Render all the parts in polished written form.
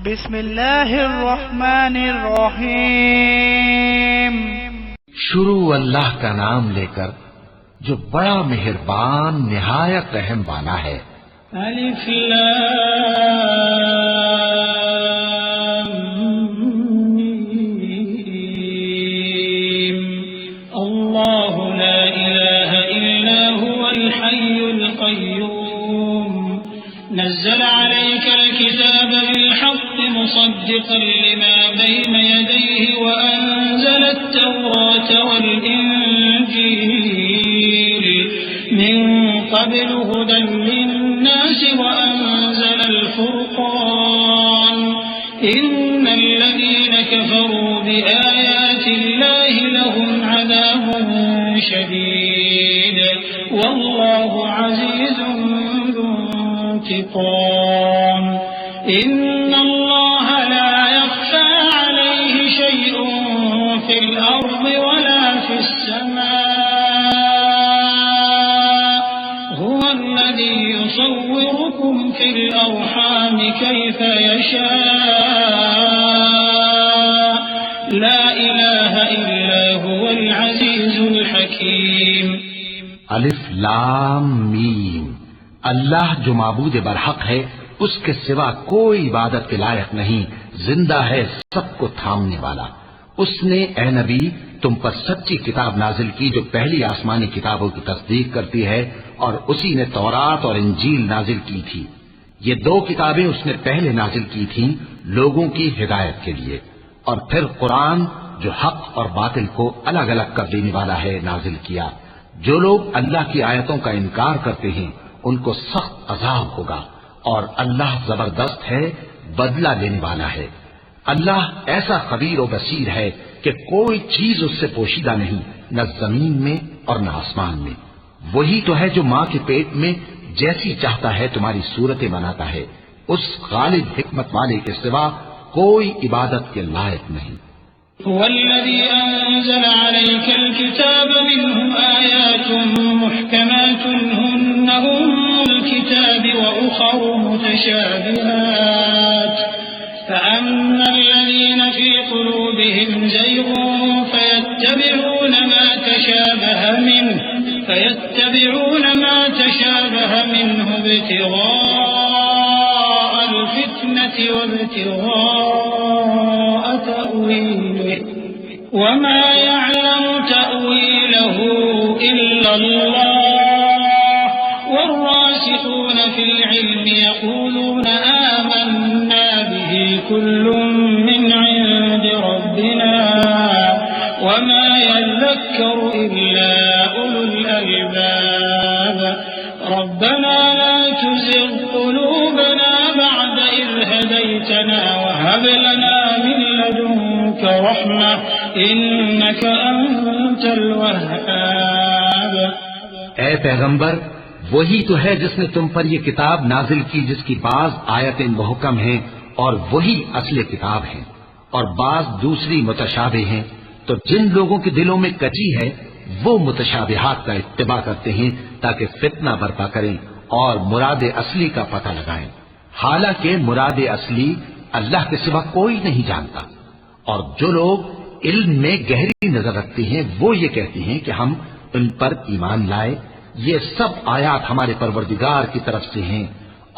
بسم اللہ الرحمن الرحیم۔ شروع اللہ کا نام لے کر جو بڑا مہربان نہایت رحم والا ہے۔ الف لام میم۔ اللہ لا الہ الا هو الحی القیوم نزل عليك الكتاب بالحق مصدقا لما بين يديه وأنزل التوراة والإنجيل من قبل هدى للناس وأنزل الفرقان إن الذين كفروا بآيات الله لهم عذاب شديد والله عزيز انتقام إن الله لا يخفى عليه شيء في الأرض ولا في السماء هو الذي يصوركم في الأرحام كيف يشاء لا إله إلا هو العزيز الحكيم۔ الف لام میم۔ اللہ جو معبود برحق ہے اس کے سوا کوئی عبادت کے لائق نہیں، زندہ ہے سب کو تھامنے والا۔ اس نے اے نبی تم پر سچی کتاب نازل کی جو پہلی آسمانی کتابوں کی تصدیق کرتی ہے، اور اسی نے تورات اور انجیل نازل کی تھی۔ یہ دو کتابیں اس نے پہلے نازل کی تھیں لوگوں کی ہدایت کے لیے، اور پھر قرآن جو حق اور باطل کو الگ الگ کر دینے والا ہے نازل کیا۔ جو لوگ اللہ کی آیتوں کا انکار کرتے ہیں ان کو سخت عذاب ہوگا، اور اللہ زبردست ہے، بدلہ لینے والا ہے۔ اللہ ایسا خبیر و بصیر ہے کہ کوئی چیز اس سے پوشیدہ نہیں، نہ زمین میں اور نہ آسمان میں۔ وہی تو ہے جو ماں کے پیٹ میں جیسی چاہتا ہے تمہاری صورتیں بناتا ہے، اس غالب حکمت والے کے سوا کوئی عبادت کے لائق نہیں۔ هو الذي أنزل عليك الكتاب منه آيات محكمات هن الكتاب وأخر متشابهات فأما الذين في قلوبهم زيغ فيتبعون ما تشابه منه ابتغاء الفتنة وابتغاء تأويله وما يعلم تأويله إلا الله والراسخون في العلم يقولون آمنا به كل من عند ربنا وما يذكر إلا أولو الألباب ربنا لا تزغ قلوبنا بعد إذ هديتنا وهب لنا من لدنك رحمة إنك أنت الوهاب۔ اے پیغمبر وہی تو ہے جس نے تم پر یہ کتاب نازل کی جس کی بعض آیتیں محکم ہیں اور وہی اصل کتاب ہیں، اور بعض دوسری متشابہ ہیں۔ تو جن لوگوں کے دلوں میں کچی ہے وہ متشابہات کا اتباع کرتے ہیں تاکہ فتنہ برپا کریں اور مراد اصلی کا پتہ لگائیں، حالانکہ مراد اصلی اللہ کے سوا کوئی نہیں جانتا۔ اور جو لوگ علم میں گہری نظر رکھتے ہیں وہ یہ کہتے ہیں کہ ہم ان پر ایمان لائے۔ یہ سب آیات ہمارے پروردگار کی طرف سے ہیں،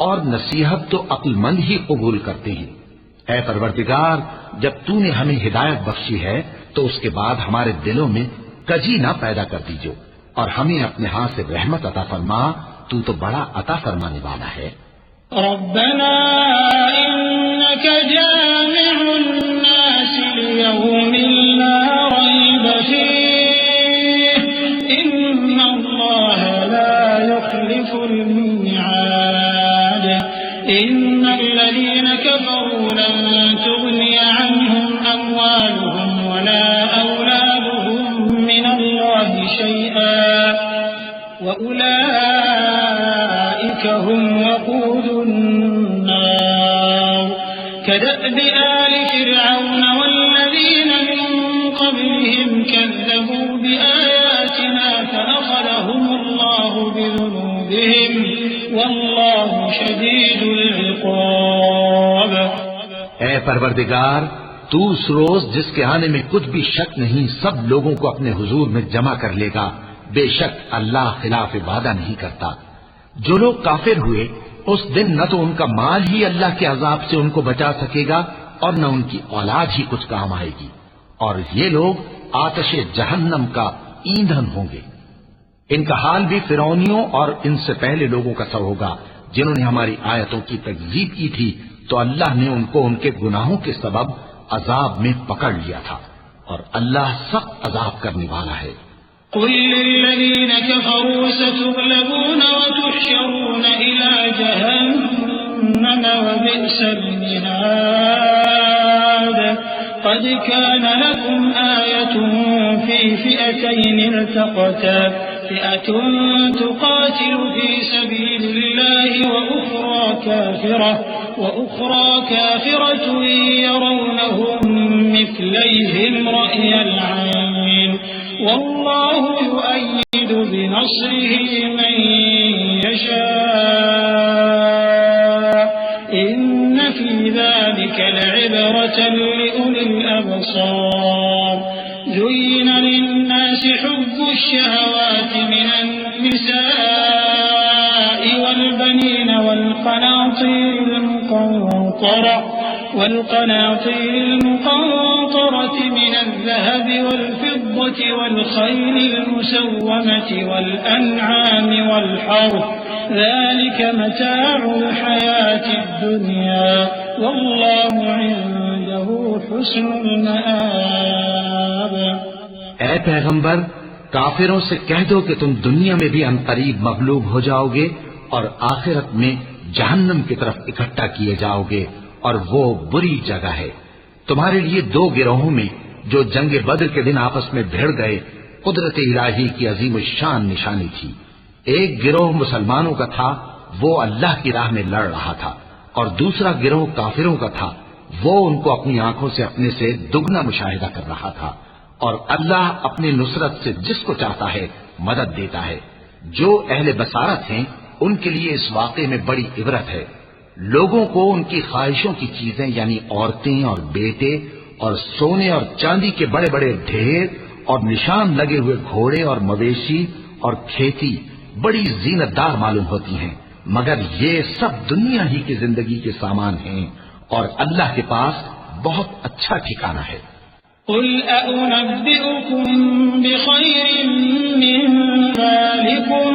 اور نصیحت تو عقل مند ہی قبول کرتے ہیں۔ اے پروردگار جب تو نے ہمیں ہدایت بخشی ہے تو اس کے بعد ہمارے دلوں میں کجی نہ پیدا کر دیجو، اور ہمیں اپنے ہاتھ سے رحمت عطا فرما، تو بڑا عطا فرمانے والا ہے۔ ربنا إنك جامع الناس ليوم لا ريب فيه إن الله لا يخلف الميعاد إن الذين كفروا لن تغني عنهم أموالهم ولا أولادهم من الله شيئا وأولئك هم وقود النار كدأب آل فرعون والذين من قبلهم كذبوا بآياتنا فأخذهم الله بذنوبهم والله شديد العقاب۔ اے پروردگار، تو اس روز جس کے آنے میں کچھ بھی شک نہیں سب لوگوں کو اپنے حضور میں جمع کر لے گا، بے شک اللہ خلاف وعدہ نہیں کرتا۔ جو لوگ کافر ہوئے اس دن نہ تو ان کا مال ہی اللہ کے عذاب سے ان کو بچا سکے گا اور نہ ان کی اولاد ہی کچھ کام آئے گی، اور یہ لوگ آتش جہنم کا ایندھن ہوں گے۔ ان کا حال بھی فرعونیوں اور ان سے پہلے لوگوں کا سا ہوگا جنہوں نے ہماری آیتوں کی تکذیب کی تھی، تو اللہ نے ان کو ان کے گناہوں کے سبب عذاب میں پکڑ لیا تھا، اور اللہ سخت عذاب کرنے والا ہے۔ قل للذين كفروا ستغلبون وتحشرون إلى جهنم وبئس المهاد قد كان لكم آية في فئتين التقتا فئة تقاتل في سبيل الله وأخرى كافرة يرونهم مثليهم رأي العين والله يؤيد بنصره من يشاء إن في ذلك لعبرة لأولي الأبصار زين للناس حب الشهوات من النساء والبنين والقناطير المقنطرة من الذهب والفضة والخيل المسومة والأنعام والحرث ذلك متاع الحياة الدنيا والله عنده حسن المآب۔ اے پیغمبر، کافروں سے کہہ دو کہ تم دنیا میں بھی عنقریب مغلوب ہو جاؤ گے اور آخرت میں جہنم کی طرف اکٹھا کیے جاؤ گے، اور وہ بری جگہ ہے۔ تمہارے لیے دو گروہوں میں جو جنگ بدر کے دن آپس میں بھیڑ گئے قدرت الہی کی عظیم الشان نشانی تھی۔ ایک گروہ مسلمانوں کا تھا، وہ اللہ کی راہ میں لڑ رہا تھا، اور دوسرا گروہ کافروں کا تھا، وہ ان کو اپنی آنکھوں سے اپنے سے دگنا مشاہدہ کر رہا تھا۔ اور اللہ اپنی نصرت سے جس کو چاہتا ہے مدد دیتا ہے۔ جو اہل بصارت ہیں ان کے لیے اس واقعے میں بڑی عبرت ہے۔ لوگوں کو ان کی خواہشوں کی چیزیں یعنی عورتیں اور بیٹے اور سونے اور چاندی کے بڑے بڑے ڈھیر اور نشان لگے ہوئے گھوڑے اور مویشی اور کھیتی بڑی زینت دار معلوم ہوتی ہیں، مگر یہ سب دنیا ہی کی زندگی کے سامان ہیں، اور اللہ کے پاس بہت اچھا ٹھکانہ ہے۔ قل أأنبئكم بخير من ذلكم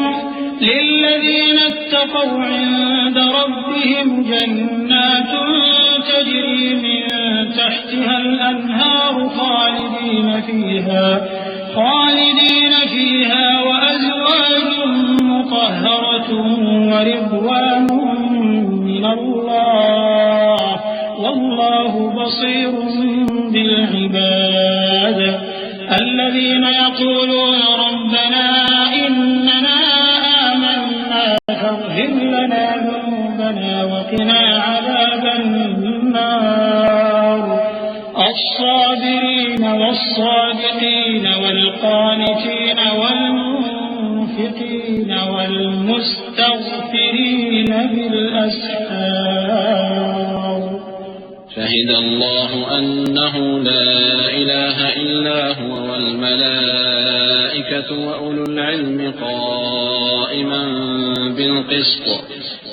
للذين اتقوا عند ربهم جنات تجري من تحتها الأنهار خالدين فيها وأزواج مطهرة ورضوان من الله والله بصير بالعباد الذين يقولون ربنا إننا آمنا فاغفر لنا ذنوبنا وقنا عذاب النار الصابرين والصادقين والقانتين والمنفقين والمستغفرين بالأسحار شهد الله أنه لا إله إلا هو والملائكة وأولو العلم قائما بالقسط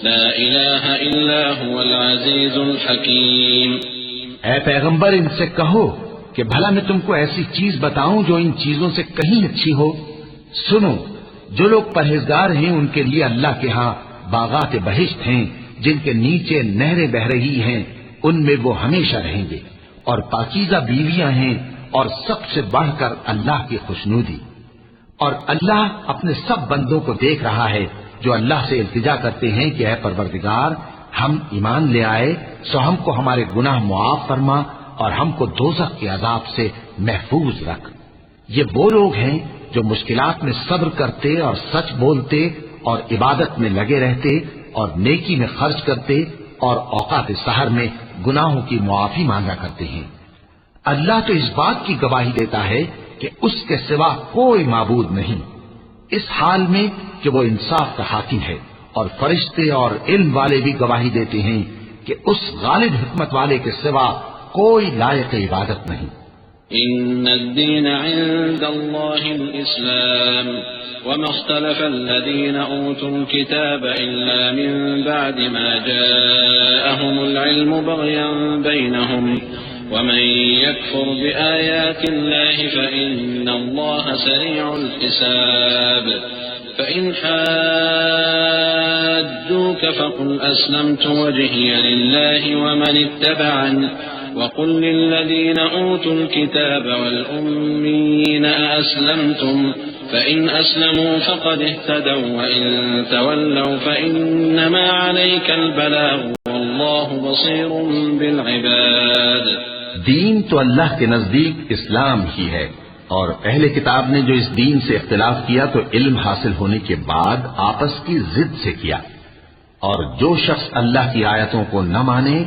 لا إله إلا هو العزيز الحكيم۔ اے پیغمبر، ان سے کہو کہ بھلا میں تم کو ایسی چیز بتاؤں جو ان چیزوں سے کہیں اچھی ہو۔ سنو، جو لوگ پرہیزگار ہیں ان کے لیے اللہ کے ہاں باغات بہشت ہیں جن کے نیچے نہریں بہ رہی ہیں، ان میں وہ ہمیشہ رہیں گے، اور پاکیزہ بیویاں ہیں، اور سب سے بڑھ کر اللہ کی خوشنودی۔ اور اللہ اپنے سب بندوں کو دیکھ رہا ہے جو اللہ سے التجا کرتے ہیں کہ اے پروردگار، ہم ایمان لے آئے سو ہم کو ہمارے گناہ معاف فرما اور ہم کو دوزخ کے عذاب سے محفوظ رکھ۔ یہ وہ لوگ ہیں جو مشکلات میں صبر کرتے اور سچ بولتے اور عبادت میں لگے رہتے اور نیکی میں خرچ کرتے اور اوقات سحر میں گناہوں کی معافی مانگا کرتے ہیں۔ اللہ تو اس بات کی گواہی دیتا ہے کہ اس کے سوا کوئی معبود نہیں، اس حال میں کہ وہ انصاف کا حاکم ہے، اور فرشتے اور علم والے بھی گواہی دیتے ہیں کہ اس غالب حکمت والے کے سوا کوئی لائق عبادت نہیں۔ إن الدين عند الله الإسلام وما اختلف الذين أوتوا الكتاب إلا من بعد ما جاءهم العلم بغيا بينهم ومن يكفر بآيات الله فإن الله سريع الحساب فإن حاجوك فقل أسلمت وجهي لله ومن اتبعني وقل للذين أوتوا الكتاب والأميين أأسلمتم فإن أسلموا فقد اهتدوا وإن تولوا فإنما عليك البلاغ والله بصير بالعباد۔ دین تو اللہ کے نزدیک اسلام ہی ہے، اور اہل کتاب نے جو اس دین سے اختلاف کیا تو علم حاصل ہونے کے بعد آپس کی ضد سے کیا، اور جو شخص اللہ کی آیتوں کو نہ مانے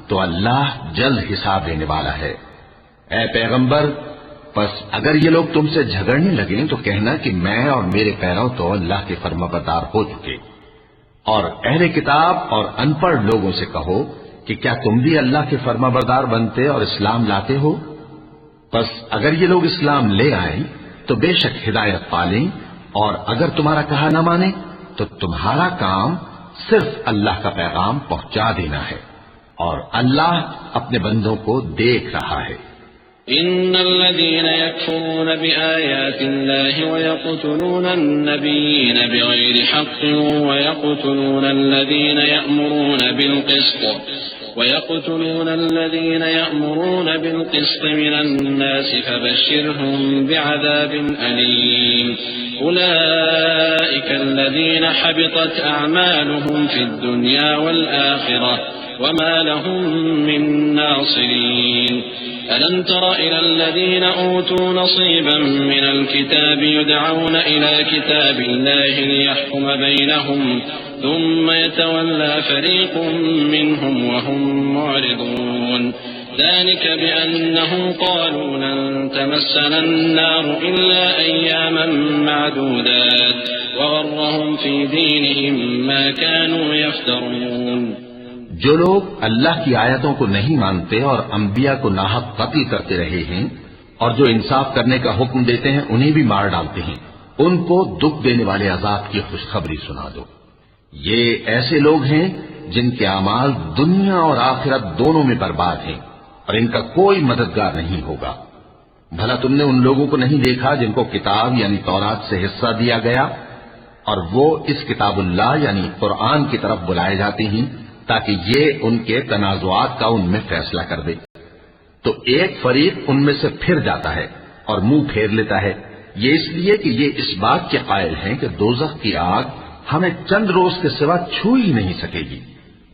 تو اللہ جلد حساب لینے والا ہے۔ اے پیغمبر، پس اگر یہ لوگ تم سے جھگڑنے لگیں تو کہنا کہ میں اور میرے پیرو تو اللہ کے فرمانبردار ہو چکے، اور اہل کتاب اور ان پڑھ لوگوں سے کہو کہ کیا تم بھی اللہ کے فرمانبردار بنتے اور اسلام لاتے ہو؟ پس اگر یہ لوگ اسلام لے آئیں تو بے شک ہدایت پالیں، اور اگر تمہارا کہا نہ مانے تو تمہارا کام صرف اللہ کا پیغام پہنچا دینا ہے، اور اللہ اپنے بندوں کو دیکھ رہا ہے۔ إن الذين يكفرون بآيات الله ويقتلون النبيين بغير حق ويقتلون الذين يأمرون بالقسط من الناس فبشرهم بعذاب أليم أولئك الذين حبطت أعمالهم في الدنيا والآخرة وما لهم من ناصرين ألم تر إلى الذين أوتوا نصيبا من الكتاب يدعون إلى كتاب الله ليحكم بينهم ثم يتولى فريق منهم وهم معرضون ذلك بأنهم قالوا لن تمسنا النار إلا أياما معدودات وغرهم في دينهم ما كانوا يفترون۔ جو لوگ اللہ کی آیتوں کو نہیں مانتے اور انبیاء کو ناحق قتل کرتے رہے ہیں اور جو انصاف کرنے کا حکم دیتے ہیں انہیں بھی مار ڈالتے ہیں، ان کو دکھ دینے والے عذاب کی خوشخبری سنا دو۔ یہ ایسے لوگ ہیں جن کے اعمال دنیا اور آخرت دونوں میں برباد ہیں اور ان کا کوئی مددگار نہیں ہوگا۔ بھلا تم نے ان لوگوں کو نہیں دیکھا جن کو کتاب یعنی تورات سے حصہ دیا گیا اور وہ اس کتاب اللہ یعنی قرآن کی طرف بلائے جاتے ہیں تاکہ یہ ان کے تنازعات کا ان میں فیصلہ کر دے، تو ایک فریق ان میں سے پھر جاتا ہے اور منہ پھیر لیتا ہے، یہ اس لیے کہ یہ اس بات کے قائل ہیں کہ دوزخ کی آگ ہمیں چند روز کے سوا چھو ہی نہیں سکے گی،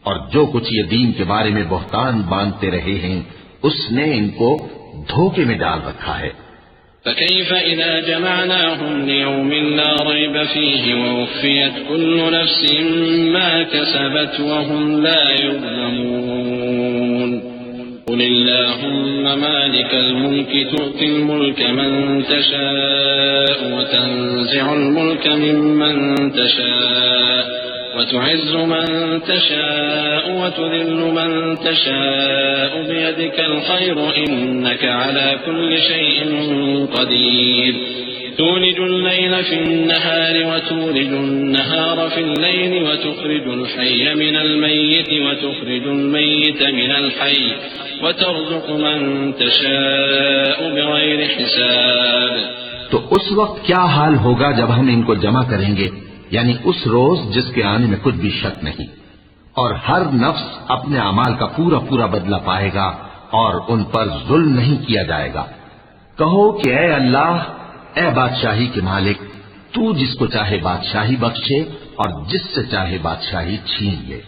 اور جو کچھ یہ دین کے بارے میں بہتان باندھتے رہے ہیں اس نے ان کو دھوکے میں ڈال رکھا ہے۔ فكيف إذا جمعناهم ليوم لا ريب فيه ووفيت كل نفس ما كسبت وهم لا يظلمون قل اللهم مالك الملك تؤتي الملك من تشاء وتنزع الملك ممن تشاء وتعز من تشاء وتذل من تشاء بيدك الخير إنك على كل شيء قدير تولج الليل في النهار وتولج النهار في الليل وتخرج الحي من الميت وتخرج الميت من الحي وترزق من تشاء بغير حساب۔ تو اس وقت کیا حال ہوگا جب ہم ان کو جمع کریں گے، یعنی اس روز جس کے آنے میں کچھ بھی شک نہیں، اور ہر نفس اپنے اعمال کا پورا پورا بدلہ پائے گا اور ان پر ظلم نہیں کیا جائے گا۔ کہو کہ اے اللہ، اے بادشاہی کے مالک، تو جس کو چاہے بادشاہی بخشے اور جس سے چاہے بادشاہی چھین لے،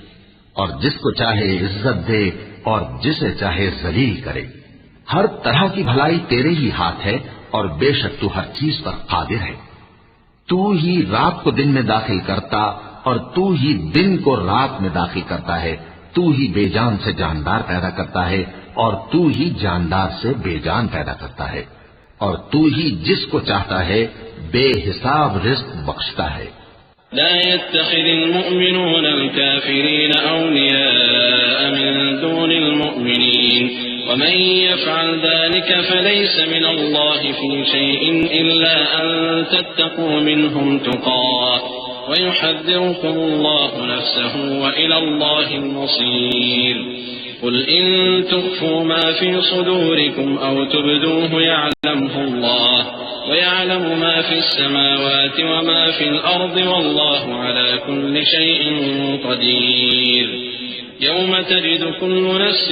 اور جس کو چاہے عزت دے اور جسے چاہے ذلیل کرے۔ ہر طرح کی بھلائی تیرے ہی ہاتھ ہے اور بے شک تو ہر چیز پر قادر ہے۔ تو ہی رات کو دن میں داخل کرتا اور تو ہی دن کو رات میں داخل کرتا ہے، تو ہی بے جان سے جاندار پیدا کرتا ہے اور تو ہی جاندار سے بے جان پیدا کرتا ہے، اور تو ہی جس کو چاہتا ہے بے حساب رزق بخشتا ہے۔ لا يتخذ المؤمنون الكافرين أولياء من دون المؤمنين ومن يفعل ذلك فليس من الله في شيء إلا أن تتقوا منهم تقاه ويحذركم الله نفسه وإلى الله المصير قل إن تخفوا ما في صدوركم أو تبدوه يعلمه الله ويعلم ما في السماوات وما في الأرض والله على كل شيء قدير يوم تجد كل نفس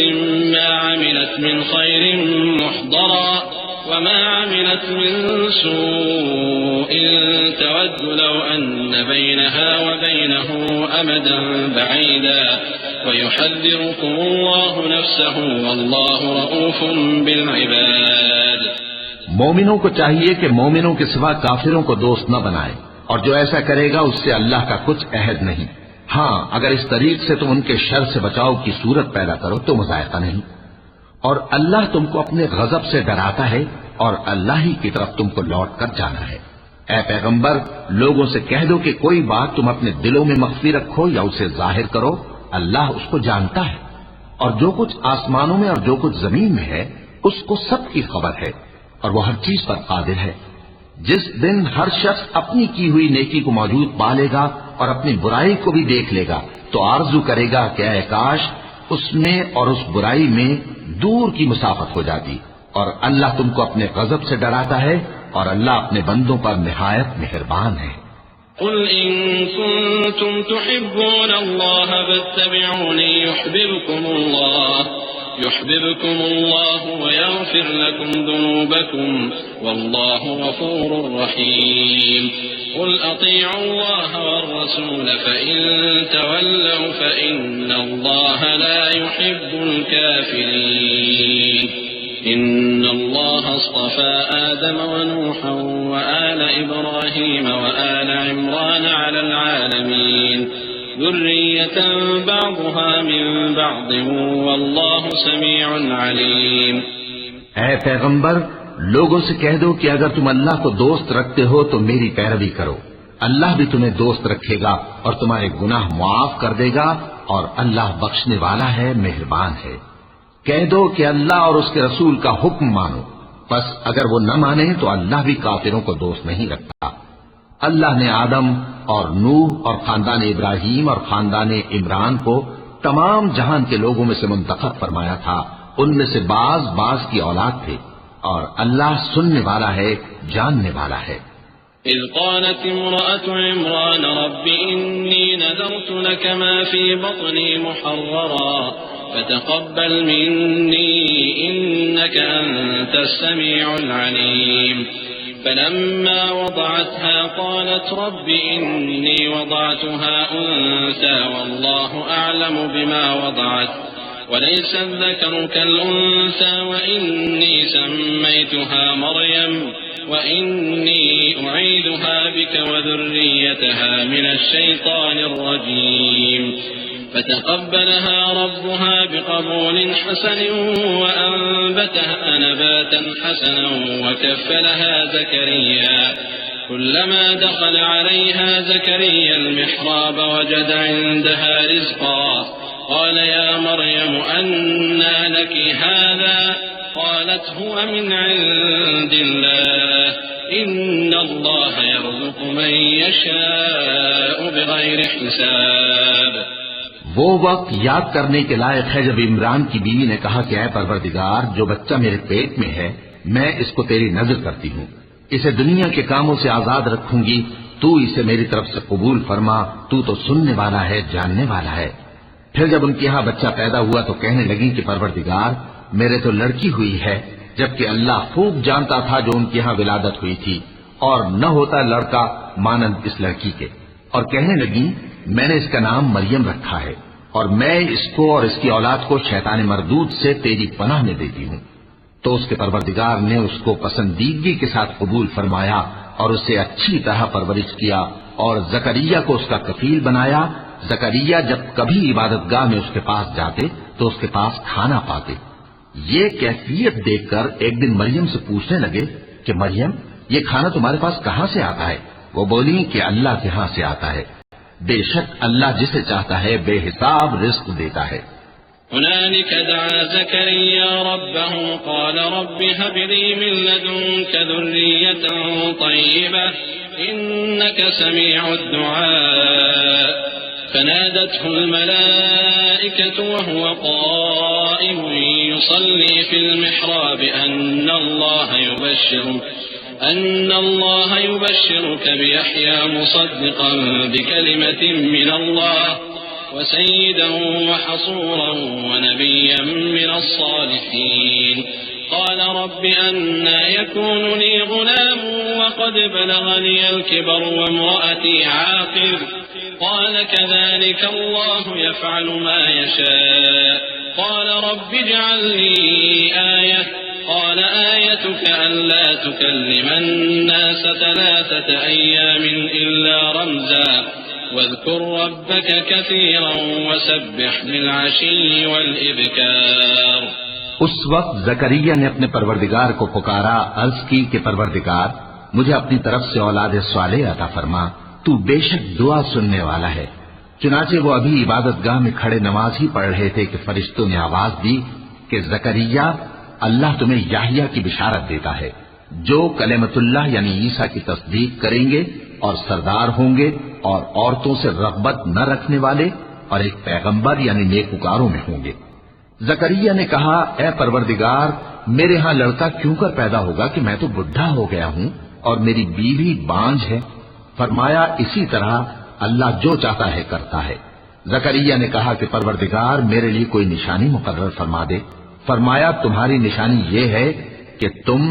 ما عملت من خير محضرا وما عملت من سوء تود لو أن بينها وبينه أمدا بعيدا ويحذركم الله نفسه والله رؤوف بالعباد. مومنوں کو چاہیے کہ مومنوں کے سوا کافروں کو دوست نہ بنائے، اور جو ایسا کرے گا اس سے اللہ کا کچھ عہد نہیں. ہاں اگر اس طریق سے تم ان کے شر سے بچاؤ کی صورت پیدا کرو تو مذائقہ نہیں. اور اللہ تم کو اپنے غضب سے ڈراتا ہے اور اللہ ہی کی طرف تم کو لوٹ کر جانا ہے. اے پیغمبر لوگوں سے کہہ دو کہ کوئی بات تم اپنے دلوں میں مخفی رکھو یا اسے ظاہر کرو، اللہ اس کو جانتا ہے، اور جو کچھ آسمانوں میں اور جو کچھ زمین میں ہے اس کو سب کی خبر ہے اور وہ ہر چیز پر قادر ہے. جس دن ہر شخص اپنی کی ہوئی نیکی کو موجود پا لے گا اور اپنی برائی کو بھی دیکھ لے گا تو آرزو کرے گا کہ اے کاش اس میں اور اس برائی میں دور کی مسافت ہو جاتی. اور اللہ تم کو اپنے غضب سے ڈراتا ہے اور اللہ اپنے بندوں پر نہایت مہربان ہے. قل إن كنتم تحبون الله فاتبعوني يحببكم الله ويغفر لكم ذنوبكم والله غفور رحيم. قل أطيعوا الله والرسول فإن تولوا فإن الله لا يحب الكافرين. إن الله اصطفى آدم ونوحا وآل إبراهيم وآل عمران على العالمين ذرية بعضها من بعض والله سميع عليم. اے پیغمبر لوگوں سے کہہ دو کہ اگر تم اللہ کو دوست رکھتے ہو تو میری پیروی کرو، اللہ بھی تمہیں دوست رکھے گا اور تمہارے گناہ معاف کر دے گا اور اللہ بخشنے والا ہے، مہربان ہے. کہہ دو کہ اللہ اور اس کے رسول کا حکم مانو، پس اگر وہ نہ مانے تو اللہ بھی کافروں کو دوست نہیں رکھتا. اللہ نے آدم اور نوح اور خاندان ابراہیم اور خاندان عمران کو تمام جہان کے لوگوں میں سے منتخب فرمایا تھا، ان میں سے بعض کی اولاد تھے، اور اللہ سننے والا ہے، جاننے والا ہے. إذ قالت امرأة عمران رب إني نذرت لك ما في بطني محررا فتقبل مني إنك أنت السميع العليم. فلما وضعتها قالت رب إني وضعتها أنثى والله أعلم بما وضعت وليس الذكر كالأنثى وإني سميتها مريم وإني أعيذها بك وذريتها من الشيطان الرجيم. فتقبلها ربها بقبول حسن وأنبتها نباتا حسنا وكفلها زكريا. كلما دخل عليها زكريا المحراب وجد عندها رزقا قال يا مريم أنى لك هذا قالت هو من عند الله إن الله يرزق من يشاء بغير حساب. وہ وقت یاد کرنے کے لائق ہے جب عمران کی بیوی نے کہا کہ اے پروردگار جو بچہ میرے پیٹ میں ہے میں اس کو تیری نظر کرتی ہوں، اسے دنیا کے کاموں سے آزاد رکھوں گی، تو اسے میری طرف سے قبول فرما، تو سننے والا ہے، جاننے والا ہے. پھر جب ان کے یہاں بچہ پیدا ہوا تو کہنے لگی کہ پروردگار میرے تو لڑکی ہوئی ہے، جبکہ اللہ خوب جانتا تھا جو ان کے یہاں ولادت ہوئی تھی، اور نہ ہوتا لڑکا مانند اس لڑکی کے. اور کہنے لگی میں نے اس کا نام مریم رکھا ہے اور میں اس کو اور اس کی اولاد کو شیطان مردود سے تیری پناہ میں دیتی ہوں. تو اس کے پروردگار نے اس کو پسندیدگی کے ساتھ قبول فرمایا اور اسے اچھی طرح پرورش کیا اور زکریا کو اس کا کفیل بنایا. زکریا جب کبھی عبادت گاہ میں اس کے پاس جاتے تو اس کے پاس کھانا پاتے. یہ کیفیت دیکھ کر ایک دن مریم سے پوچھنے لگے کہ مریم یہ کھانا تمہارے پاس کہاں سے آتا ہے؟ وہ بولی کہ اللہ کے ہاں سے آتا ہے، بے شک اللہ جسے چاہتا ہے بے حساب رزق دیتا ہے۔ هنالك دعا زكريا ربه قال رب هب لي من لدنك ذرية طيبة إنك سميع الدعاء فنادته الملائكة وهو قائم يصلي في المحراب أن الله يبشرك بيحيى مصدقا بكلمة من الله وسيدا وحصورا ونبيا من الصالحين قال رب أنى يكون لي غلام وقد بلغني الكبر وامرأتي عاقر قال كذلك الله يفعل ما يشاء قال رب اجعل لي آية قال آيتك ألا تكلم الناس 3 أيام إلا رمزا واذكر ربك كثيرا وسبح بالعشي والإبكار۔ اس وقت زکریا نے اپنے پروردگار کو پکارا، عرض کی کہ پروردگار مجھے اپنی طرف سے اولاد صالح عطا فرما، تو بے شک دعا سننے والا ہے۔ چنانچہ وہ ابھی عبادت گاہ میں کھڑے نماز ہی پڑھ رہے تھے کہ فرشتوں نے آواز دی کہ زکریا اللہ تمہیں یحییٰ کی بشارت دیتا ہے جو کلمۃ اللہ یعنی عیسیٰ کی تصدیق کریں گے اور سردار ہوں گے اور عورتوں سے رغبت نہ رکھنے والے اور ایک پیغمبر یعنی نیکوکاروں میں ہوں گے۔ زکریا نے کہا اے پروردگار میرے ہاں لڑکا کیوں کر پیدا ہوگا کہ میں تو بڈھا ہو گیا ہوں اور میری بیوی بانجھ ہے۔ فرمایا اسی طرح اللہ جو چاہتا ہے کرتا ہے۔ زکریا نے کہا کہ پروردگار میرے لیے کوئی نشانی مقرر فرما دے۔ فرمایا تمہاری نشانی یہ ہے کہ تم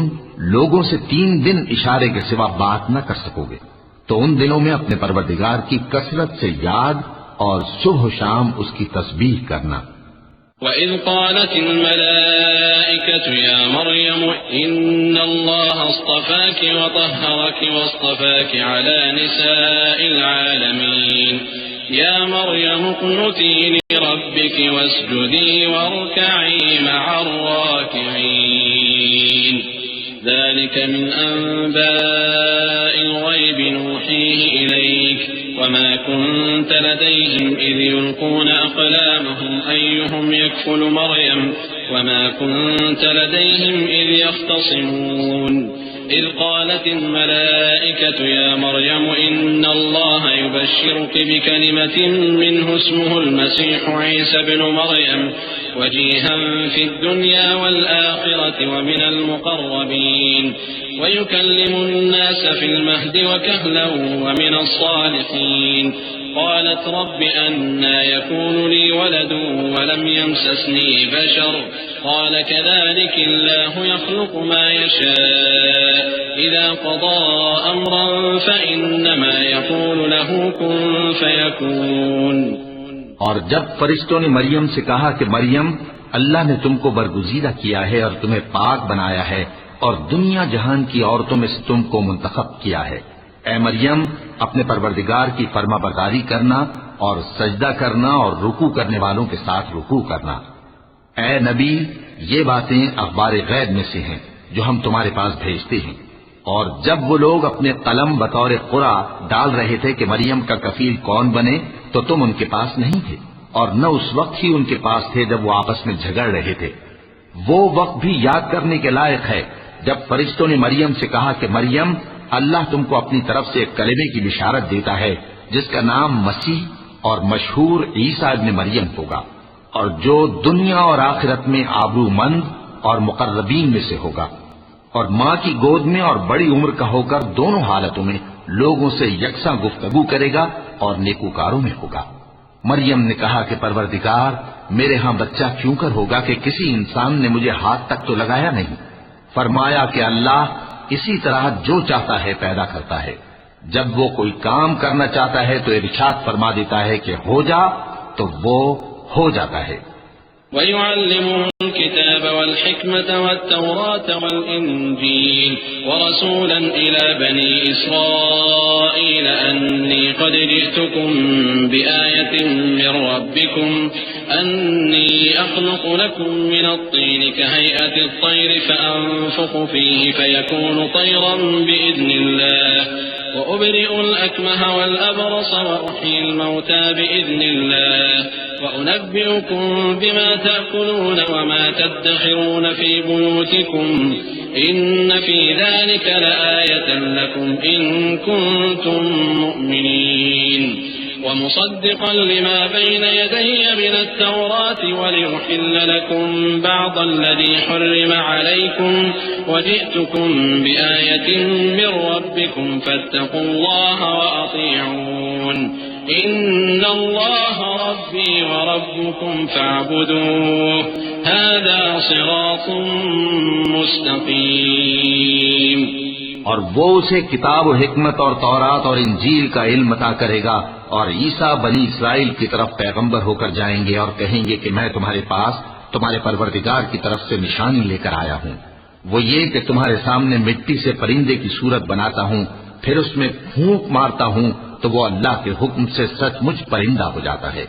لوگوں سے 3 دن اشارے کے سوا بات نہ کر سکو گے، تو ان دنوں میں اپنے پروردگار کی کثرت سے یاد اور صبح و شام اس کی تسبیح کرنا۔ وَإِذْ قَالَتِ الْمَلَائِكَةُ يَا مَرْيَمُ إِنَّ اللَّهَ اصْطَفَاكِ وَطَهَّرَكِ وَاصْطَفَاكِ عَلَى نِسَاءِ الْعَالَمِينَ يَا مَرْيَمُ اقْنُتِي لِرَبِّكِ وَاسْجُدِي وَارْكَعِي مَعَ الرَّاكِعِينَ ذَلِكَ مِنْ أَنْبَاءِ الْغَيْبِ نُوحِيهِ إِلَيْكَ وَمَا كُنْتَ لَدَيْهِمْ إِذْ يُلْقُونَ أَقْلَامَهُمْ أَيُّهُمْ يَكْفُلُ مَرْيَمَ وَمَا كُنْتَ لَدَيْهِمْ إِذْ يَخْتَصِمُونَ إِذْ قَالَتِ الْمَلَائِكَةُ يَا مَرْيَمُ إِنَّ اللَّهَ يُبَشِّرُكِ بِكَلِمَةٍ مِّنْهُ اسْمُهُ الْمَسِيحُ عِيسَى ابْنُ مَرْيَمَ وَجِيهًا فِي الدُّنْيَا وَالْآخِرَةِ وَمِنَ الْمُقَرَّبِينَ وَيُكَلِّمُ النَّاسَ فِي الْمَهْدِ وَكَهْلًا وَمِنَ الصَّالِحِينَ قالت رب أنى يكون لي ولد ولم يمسسني بشر قال كذلك الله يخلق ما يشاء إذا قضى أمرا فإنما يقول له كن فيكون۔ اور جب فرشتوں نے مریم سے کہا کہ مریم اللہ نے تم کو برگزیدہ کیا ہے اور تمہیں پاک بنایا ہے اور دنیا جہان کی عورتوں میں سے تم کو منتخب کیا ہے، اے مریم اپنے پروردگار کی فرما برداری کرنا اور سجدہ کرنا اور رکوع کرنے والوں کے ساتھ رکوع کرنا۔ اے نبی یہ باتیں اخبار غیب میں سے ہیں جو ہم تمہارے پاس بھیجتے ہیں۔ اور جب وہ لوگ اپنے قلم بطور قرعہ ڈال رہے تھے کہ مریم کا کفیل کون بنے تو تم ان کے پاس نہیں تھے اور نہ اس وقت ہی ان کے پاس تھے جب وہ آپس میں جھگڑ رہے تھے۔ وہ وقت بھی یاد کرنے کے لائق ہے جب فرشتوں نے مریم سے کہا کہ مریم اللہ تم کو اپنی طرف سے ایک کلمے کی بشارت دیتا ہے جس کا نام مسیح اور مشہور عیسیٰ ابن مریم ہوگا، اور جو دنیا اور آخرت میں آبرو مند اور مقربین میں سے ہوگا، اور ماں کی گود میں اور بڑی عمر کا ہو کر دونوں حالتوں میں لوگوں سے یکساں گفتگو کرے گا اور نیکوکاروں میں ہوگا۔ مریم نے کہا کہ پروردگار میرے ہاں بچہ کیوں کر ہوگا کہ کسی انسان نے مجھے ہاتھ تک تو لگایا نہیں۔ فرمایا کہ اللہ اسی طرح جو چاہتا ہے پیدا کرتا ہے، جب وہ کوئی کام کرنا چاہتا ہے تو ارشاد فرما دیتا ہے کہ ہو جا تو وہ ہو جاتا ہے۔ وَيُعَلِّمُهُ الْكِتَابَ وَالْحِكْمَةَ وَالتَّوْرَاةَ وَالْإِنْجِيلَ وَرَسُولًا إِلَى بَنِي إِسْرَائِيلَ أَنِّي قَدْ جِئْتُكُمْ بِآيَةٍ مِّن رَّبِّكُمْ أَنِّي أَخْلُقُ لَكُم مِّنَ الطِّينِ كَهَيْئَةِ الطَّيْرِ فَأَنفُخُ فِيهِ فَيَكُونُ طَيْرًا بِإِذْنِ اللَّهِ وأبرئ الأكمه والأبرص وأحيي الموتى بإذن الله وأنبئكم بما تأكلون وما تدخرون في بيوتكم إن في ذلك لآية لكم إن كنتم مؤمنين ومصدقا لما بين يدي من التوراة ولأحل لكم بعض الذي حرم عليكم وجئتكم بآية من ربكم فاتقوا الله وأطيعون إن الله ربي وربكم فاعبدوه هذا صراط مستقيم. اور وہ اسے کتاب و حکمت اور تورات اور انجیل کا علم عطا کرے گا، اور عیسیٰ بنی اسرائیل کی طرف پیغمبر ہو کر جائیں گے اور کہیں گے کہ میں تمہارے پاس تمہارے پروردگار کی طرف سے نشانی لے کر آیا ہوں، وہ یہ کہ تمہارے سامنے مٹی سے پرندے کی صورت بناتا ہوں، پھر اس میں پھونک مارتا ہوں تو وہ اللہ کے حکم سے سچ مچ پرندہ ہو جاتا ہے،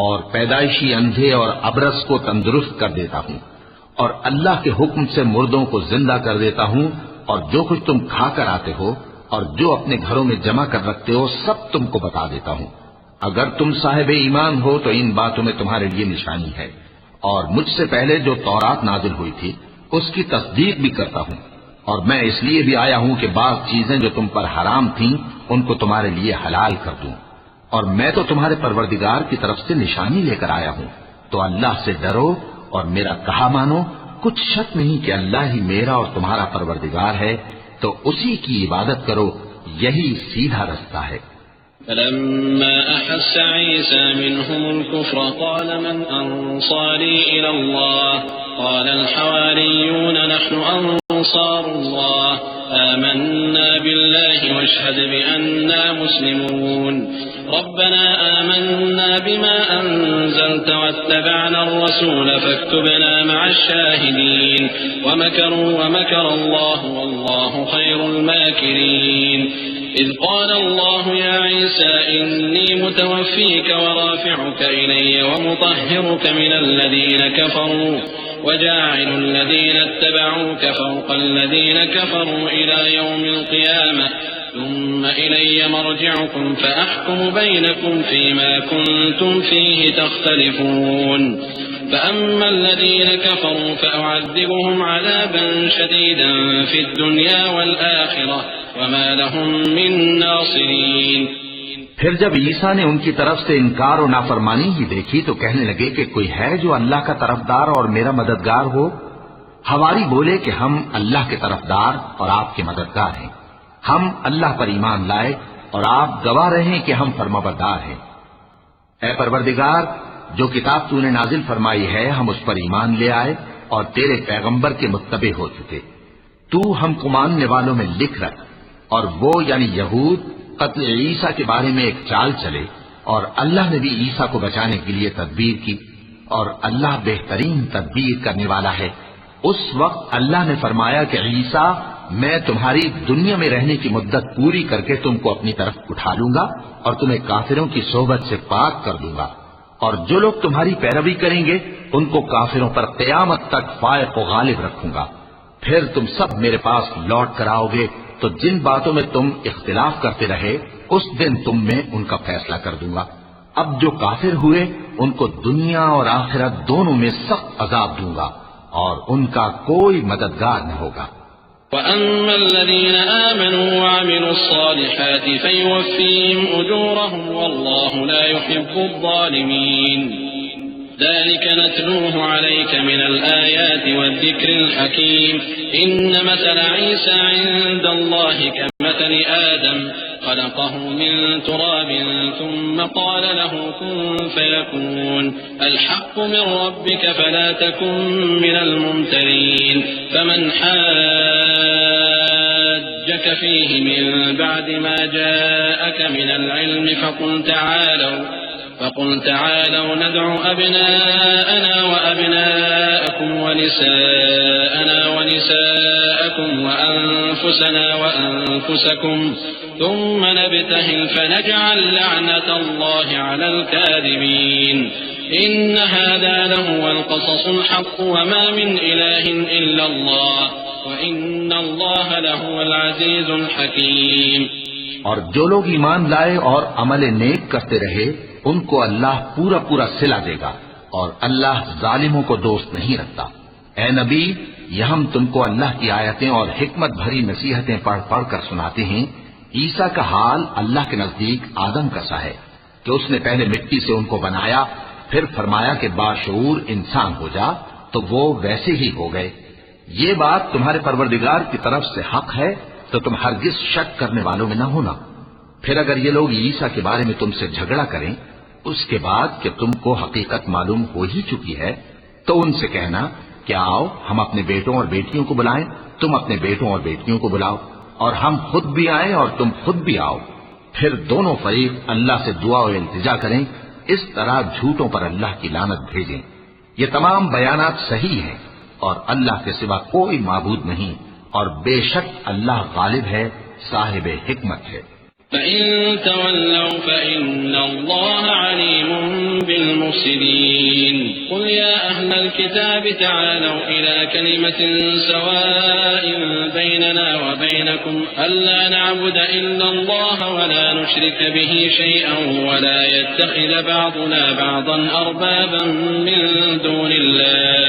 اور پیدائشی اندھے اور ابرص کو تندرست کر دیتا ہوں، اور اللہ کے حکم سے مردوں کو زندہ کر دیتا ہوں، اور جو کچھ تم کھا کر آتے ہو اور جو اپنے گھروں میں جمع کر رکھتے ہو سب تم کو بتا دیتا ہوں۔ اگر تم صاحب ایمان ہو تو ان باتوں میں تمہارے لیے نشانی ہے، اور مجھ سے پہلے جو تورات نازل ہوئی تھی اس کی تصدیق بھی کرتا ہوں، اور میں اس لیے بھی آیا ہوں کہ بعض چیزیں جو تم پر حرام تھیں ان کو تمہارے لیے حلال کر دوں، اور میں تو تمہارے پروردگار کی طرف سے نشانی لے کر آیا ہوں، تو اللہ سے ڈرو اور میرا کہا مانو، کچھ شک نہیں کہ اللہ ہی میرا اور تمہارا پروردگار ہے، تو اسی کی عبادت کرو، یہی سیدھا رستہ ہے۔ فلما أحس عيسى منهم الكفر قال من أنصاري إلى الله قال الحواريون نحن أنصار الله آمنا بالله واشهد بأننا مسلمون ربنا آمنا بما أنزلت واتبعنا الرسول فاكتبنا مع الشاهدين ومكروا ومكر الله والله خير الماكرين إذ قال الله يا عيسى إني متوفيك ورافعك إلي ومطهرك من الذين كفروا وجاعل الذين اتبعوك فوق الذين كفروا إلى يوم القيامة ثم إلي مرجعكم فأحكم بينكم فيما كنتم فيه تختلفون فأما الذين كفروا فأعذبهم عذابا شديدا في الدنيا والآخرة وما لهم من ناصرين۔ پھر جب عیسیٰ نے ان کی طرف سے انکار و نافرمانی ہی دیکھی تو کہنے لگے کہ کوئی ہے جو اللہ کا طرفدار اور میرا مددگار ہو؟ حواری بولے کہ ہم اللہ کے طرفدار اور آپ کے مددگار ہیں، ہم اللہ پر ایمان لائے اور آپ گواہ رہیں کہ ہم فرمانبردار ہیں۔ اے پروردگار، جو کتاب تو نے نازل فرمائی ہے ہم اس پر ایمان لے آئے اور تیرے پیغمبر کے متبع ہو چکے، تو ہم کو ماننے والوں میں لکھ رکھ۔ اور وہ یعنی یہود قتل عیسیٰ کے بارے میں ایک چال چلے، اور اللہ نے بھی عیسیٰ کو بچانے کے لیے تدبیر کی، اور اللہ بہترین تدبیر کرنے والا ہے۔ اس وقت اللہ نے فرمایا کہ عیسیٰ، میں تمہاری دنیا میں رہنے کی مدت پوری کر کے تم کو اپنی طرف اٹھا لوں گا اور تمہیں کافروں کی صحبت سے پاک کر دوں گا، اور جو لوگ تمہاری پیروی کریں گے ان کو کافروں پر قیامت تک فائق و غالب رکھوں گا۔ پھر تم سب میرے پاس لوٹ کر آؤ گے تو جن باتوں میں تم اختلاف کرتے رہے اس دن تم میں ان کا فیصلہ کر دوں گا۔ اب جو کافر ہوئے ان کو دنیا اور آخرت دونوں میں سخت عذاب دوں گا اور ان کا کوئی مددگار نہ ہوگا۔ وَأَمَّا الَّذِينَ آمَنُوا وَعَمِلُوا الصَّالِحَاتِ فَيُوَفِّيهِمْ أُجُورَهُمْ وَاللَّهُ لَا يُحِبُّ الظَّالِمِينَ ذلك نتلوه عليك من الآيات والذكر الحكيم إن مثل عيسى عند الله كمثل آدم خلقه من تراب ثم قال له كن فيكون الحق من ربك فلا تكن من الممترين فمن حاجك فيه من بعد ما جاءك من العلم فقل تعالوا ندعو أبناءنا وأبناءكم ونساءنا ونساءكم وأنفسنا وأنفسكم ثم نبتهل فنجعل لعنة الله على الكاذبين إن هذا لهو القصص الحق وما من إله إلا الله وإن الله لهو العزيز الحكيم۔ اور جو لوگ ایمان لائے اور عمل نیک کرتے رہے ان کو اللہ پورا پورا صلہ دے گا، اور اللہ ظالموں کو دوست نہیں رکھتا۔ اے نبی، یہ ہم تم کو اللہ کی آیتیں اور حکمت بھری نصیحتیں پڑھ پڑھ کر سناتے ہیں۔ عیسیٰ کا حال اللہ کے نزدیک آدم کا سا ہے کہ اس نے پہلے مٹی سے ان کو بنایا، پھر فرمایا کہ باشعور انسان ہو جا، تو وہ ویسے ہی ہو گئے۔ یہ بات تمہارے پروردگار کی طرف سے حق ہے، تو تم ہرگز شک کرنے والوں میں نہ ہونا۔ پھر اگر یہ لوگ عیسیٰ کے بارے میں تم سے جھگڑا کریں اس کے بعد کہ تم کو حقیقت معلوم ہو ہی چکی ہے، تو ان سے کہنا کہ آؤ ہم اپنے بیٹوں اور بیٹیوں کو بلائیں، تم اپنے بیٹوں اور بیٹیوں کو بلاؤ، اور ہم خود بھی آئیں اور تم خود بھی آؤ، پھر دونوں فریق اللہ سے دعا و التجا کریں، اس طرح جھوٹوں پر اللہ کی لعنت بھیجیں۔ یہ تمام بیانات صحیح ہیں، اور اللہ کے سوا کوئی معبود نہیں، اور بے شک اللہ غالب ہے، صاحب حکمت ہے۔ فَإِن تَوَلَّوْا فَإِنَّ اللَّهَ عَلِيمٌ بِالْمُفْسِدِينَ قُلْ يَا أَهْلَ الْكِتَابِ تَعَالَوْا إِلَى كَلِمَةٍ سَوَاءٍ بَيْنَنَا وَبَيْنَكُمْ أَلَّا نَعْبُدَ إِلَّا اللَّهَ وَلَا نُشْرِكَ بِهِ شَيْئًا وَلَا يَتَّخِذَ بَعْضُنَا بَعْضًا أَرْبَابًا مِّن دُونِ اللَّهِ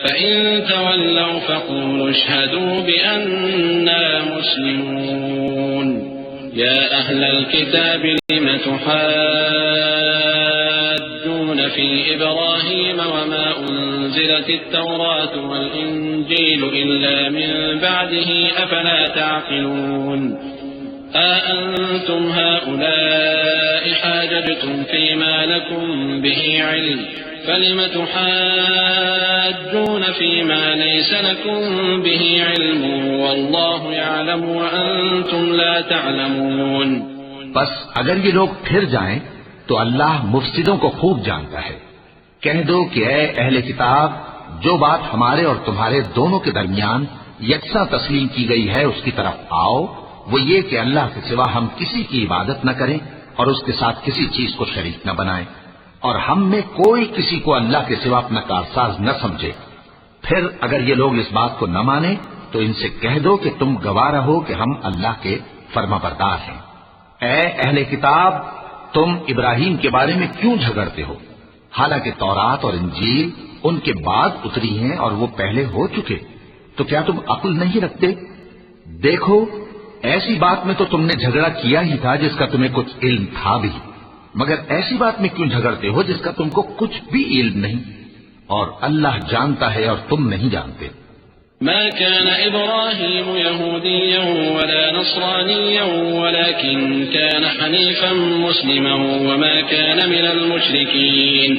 فَإِن تَوَلَّوْا فَقُولُوا اشْهَدُوا بِأَنَّا مُسْلِمُونَ يا أهل الكتاب لم تحاجون في إبراهيم وما أنزلت التوراة والإنجيل إلا من بعده أفلا تعقلون أأنتم هؤلاء حاججتم فيما لكم به علم فلم تحاجون فيما ليس لكم به علم والله يعلم وأنتم لا تعلمون۔ بس اگر یہ لوگ پھر جائیں تو اللہ مفسدوں کو خوب جانتا ہے۔ کہہ دو کہ اے اہل کتاب، جو بات ہمارے اور تمہارے دونوں کے درمیان یکساں تسلیم کی گئی ہے اس کی طرف آؤ، وہ یہ کہ اللہ کے سوا ہم کسی کی عبادت نہ کریں اور اس کے ساتھ کسی چیز کو شریک نہ بنائیں، اور ہم میں کوئی کسی کو اللہ کے سوا اپنا کارساز نہ سمجھے۔ پھر اگر یہ لوگ اس بات کو نہ مانیں تو ان سے کہہ دو کہ تم گواہ رہو کہ ہم اللہ کے فرما بردار ہیں۔ اے اہل کتاب، تم ابراہیم کے بارے میں کیوں جھگڑتے ہو؟ حالانکہ تورات اور انجیل ان کے بعد اتری ہیں اور وہ پہلے ہو چکے، تو کیا تم عقل نہیں رکھتے؟ دیکھو، ایسی بات میں تو تم نے جھگڑا کیا ہی تھا جس کا تمہیں کچھ علم تھا بھی، مگر ایسی بات میں کیوں جھگڑتے ہو جس کا تم کو کچھ بھی علم نہیں؟ اور اللہ جانتا ہے اور تم نہیں جانتے۔ ما كان إبراهيم يهوديا ولا نصرانيا ولكن كان حنيفا مسلما وما كان من المشركين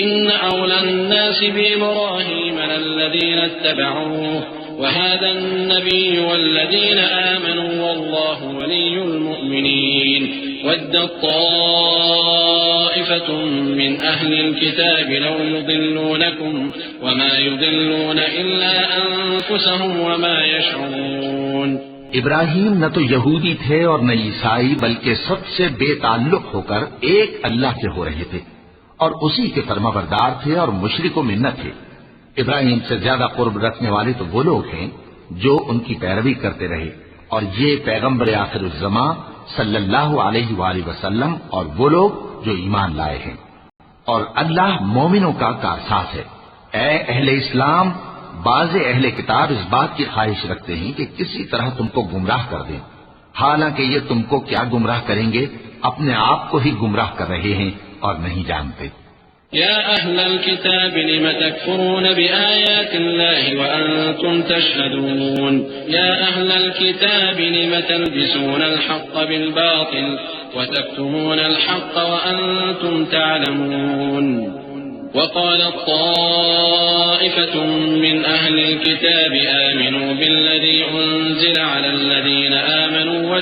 إن أولى الناس بإبراهيم للذين اتبعوه وهذا النبي والذين آمنوا والله ولي المؤمنين ودت طائفة من أهل الكتاب لو يضلونكم وما يضلون إلا أنفسهم وما يشعرون۔ ابراہیم نہ تو یہودی تھے اور نہ عیسائی، بلکہ سب سے بے تعلق ہو کر ایک اللہ کے ہو رہے تھے اور اسی کے فرما بردار تھے اور مشرکوں میں نہ تھے۔ ابراہیم سے زیادہ قرب رکھنے والے تو وہ لوگ ہیں جو ان کی پیروی کرتے رہے، اور یہ پیغمبر آخر الزماں صلی اللہ علیہ وآلہ وسلم اور وہ لوگ جو ایمان لائے ہیں، اور اللہ مومنوں کا کارساز ہے۔ اے اہل اسلام، بعض اہل کتاب اس بات کی خواہش رکھتے ہیں کہ کسی طرح تم کو گمراہ کر دیں، حالانکہ یہ تم کو کیا گمراہ کریں گے، اپنے آپ کو ہی گمراہ کر رہے ہیں اور نہیں جانتے۔ يا أهل الكتاب لم تكفرون بآيات الله وأنتم تشهدون يا أهل الكتاب لم تلبسون الحق بالباطل وتكتمون الحق وأنتم تعلمون وقالت طائفة من أهل الكتاب آمنوا بالذي أنزل على الذين آمنوا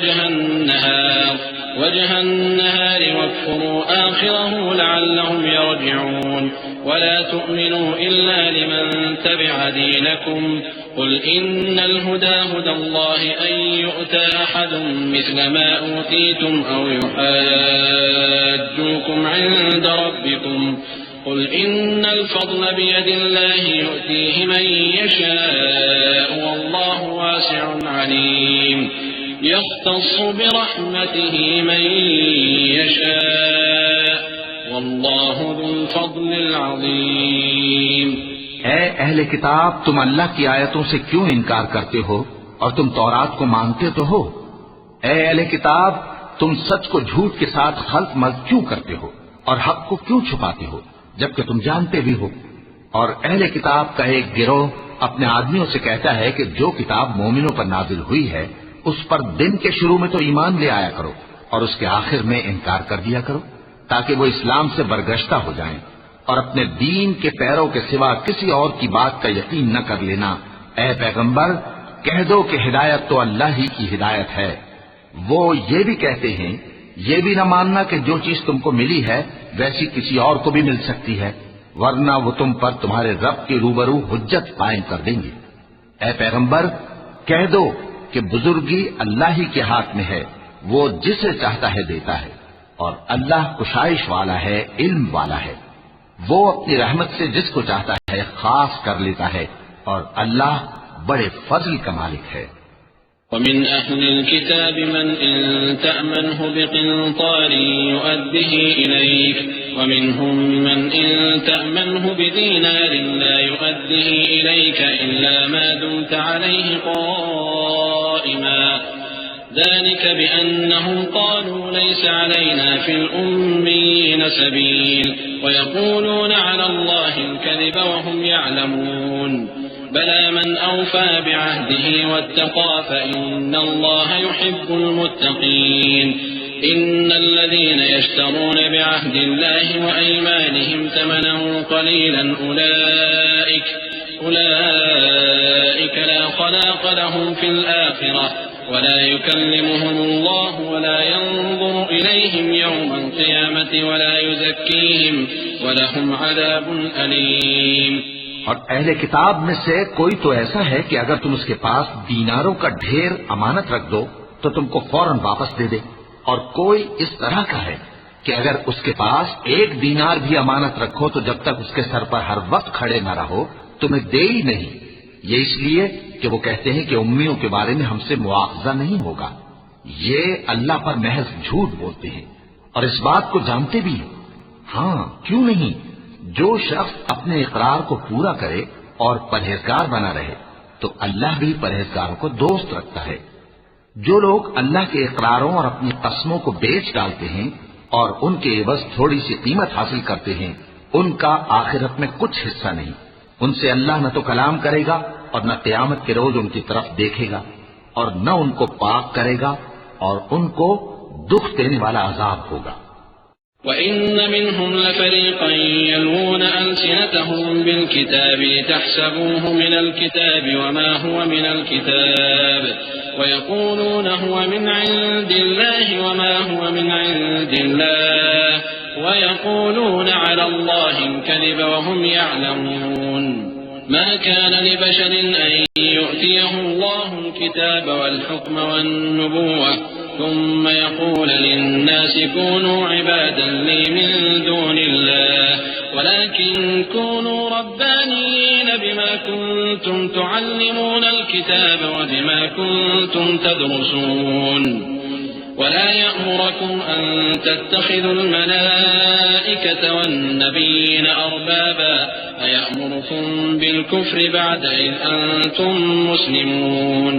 وجه النهار واكفروا آخره لعلهم يرجعون ولا تؤمنوا إلا لمن تبع دينكم قل إن الهدى هدى الله أن يؤتى أحد مثل ما أوتيتم أو يحاجوكم عند ربكم قل إن الفضل بيد الله يؤتيه من يشاء والله واسع عليم يختص برحمته من يشاء والله ذو الفضل العظيم۔ اے اہل کتاب، تم اللہ کی آیتوں سے کیوں انکار کرتے ہو اور تم تورات کو مانتے تو ہو؟ اے اہل کتاب، تم سچ کو جھوٹ کے ساتھ خلط ملط کیوں کرتے ہو اور حق کو کیوں چھپاتے ہو جبکہ تم جانتے بھی ہو؟ اور اہل کتاب کا ایک گروہ اپنے آدمیوں سے کہتا ہے کہ جو کتاب مومنوں پر نازل ہوئی ہے اس پر دن کے شروع میں تو ایمان لے آیا کرو اور اس کے آخر میں انکار کر دیا کرو تاکہ وہ اسلام سے برگشتہ ہو جائیں، اور اپنے دین کے پیروں کے سوا کسی اور کی بات کا یقین نہ کر لینا۔ اے پیغمبر، کہہ دو کہ ہدایت تو اللہ ہی کی ہدایت ہے۔ وہ یہ بھی کہتے ہیں، یہ بھی نہ ماننا کہ جو چیز تم کو ملی ہے ویسی کسی اور کو بھی مل سکتی ہے، ورنہ وہ تم پر تمہارے رب کے روبرو حجت قائم کر دیں گے۔ اے پیغمبر، کہہ دو کہ بزرگی اللہ ہی کے ہاتھ میں ہے، وہ جسے چاہتا ہے دیتا ہے، اور اللہ کشائش والا ہے، علم والا ہے۔ وہ اپنی رحمت سے جس کو چاہتا ہے خاص کر لیتا ہے، اور اللہ بڑے فضل کا مالک ہے۔ ومن أهل الكتاب من إن تأمنه بقنطار يؤده إليك ومنهم من إن تأمنه بدينار لا يؤده إليك إلا ما دمت عليه قائما ذلك بأنهم قالوا ليس علينا في الأميين سبيل ويقولون على الله الكذب وهم يعلمون بلى من أوفى بعهده واتقى فإن الله يحب المتقين إن الذين يشترون بعهد الله وأيمانهم ثمنا قليلا أولئك لا خلاق لهم في الآخرة ولا يكلمهم الله ولا ينظر إليهم يوم القيامة ولا يزكيهم ولهم عذاب أليم۔ اور اہل کتاب میں سے کوئی تو ایسا ہے کہ اگر تم اس کے پاس دیناروں کا ڈھیر امانت رکھ دو تو تم کو فوراً واپس دے دے، اور کوئی اس طرح کا ہے کہ اگر اس کے پاس ایک دینار بھی امانت رکھو تو جب تک اس کے سر پر ہر وقت کھڑے نہ رہو تمہیں دے ہی نہیں۔ یہ اس لیے کہ وہ کہتے ہیں کہ امیوں کے بارے میں ہم سے مواخذہ نہیں ہوگا۔ یہ اللہ پر محض جھوٹ بولتے ہیں اور اس بات کو جانتے بھی ہیں۔ ہاں، کیوں نہیں؟ جو شخص اپنے اقرار کو پورا کرے اور پرہیزگار بنا رہے تو اللہ بھی پرہیزگاروں کو دوست رکھتا ہے۔ جو لوگ اللہ کے اقراروں اور اپنی قسموں کو بیچ ڈالتے ہیں اور ان کے عوض تھوڑی سی قیمت حاصل کرتے ہیں، ان کا آخرت میں کچھ حصہ نہیں۔ ان سے اللہ نہ تو کلام کرے گا اور نہ قیامت کے روز ان کی طرف دیکھے گا، اور نہ ان کو پاک کرے گا، اور ان کو دکھ دینے والا عذاب ہوگا۔ وَإِنَّ مِنْهُمْ لَفَرِيقًا يَلْوُونَ أَلْسِنَتَهُم بِالْكِتَابِ لِتَحْسَبُوهُ مِنَ الْكِتَابِ وَمَا هُوَ مِنَ الْكِتَابِ وَيَقُولُونَ هُوَ مِنْ عِندِ اللَّهِ وَمَا هُوَ مِنْ عِندِ اللَّهِ وَيَقُولُونَ عَلَى اللَّهِ الْكَذِبَ وَهُمْ يَعْلَمُونَ ما كان لبشر أن يؤتيه الله الكتاب والحكم والنبوة ثم يقول للناس كونوا عبادا لي من دون الله ولكن كونوا ربانيين بما كنتم تعلمون الكتاب وبما كنتم تدرسون ولا يأمركم أن تتخذوا الملائكة والنبيين أربابا أيأمركم بالكفر بعد إذ أنتم مسلمون۔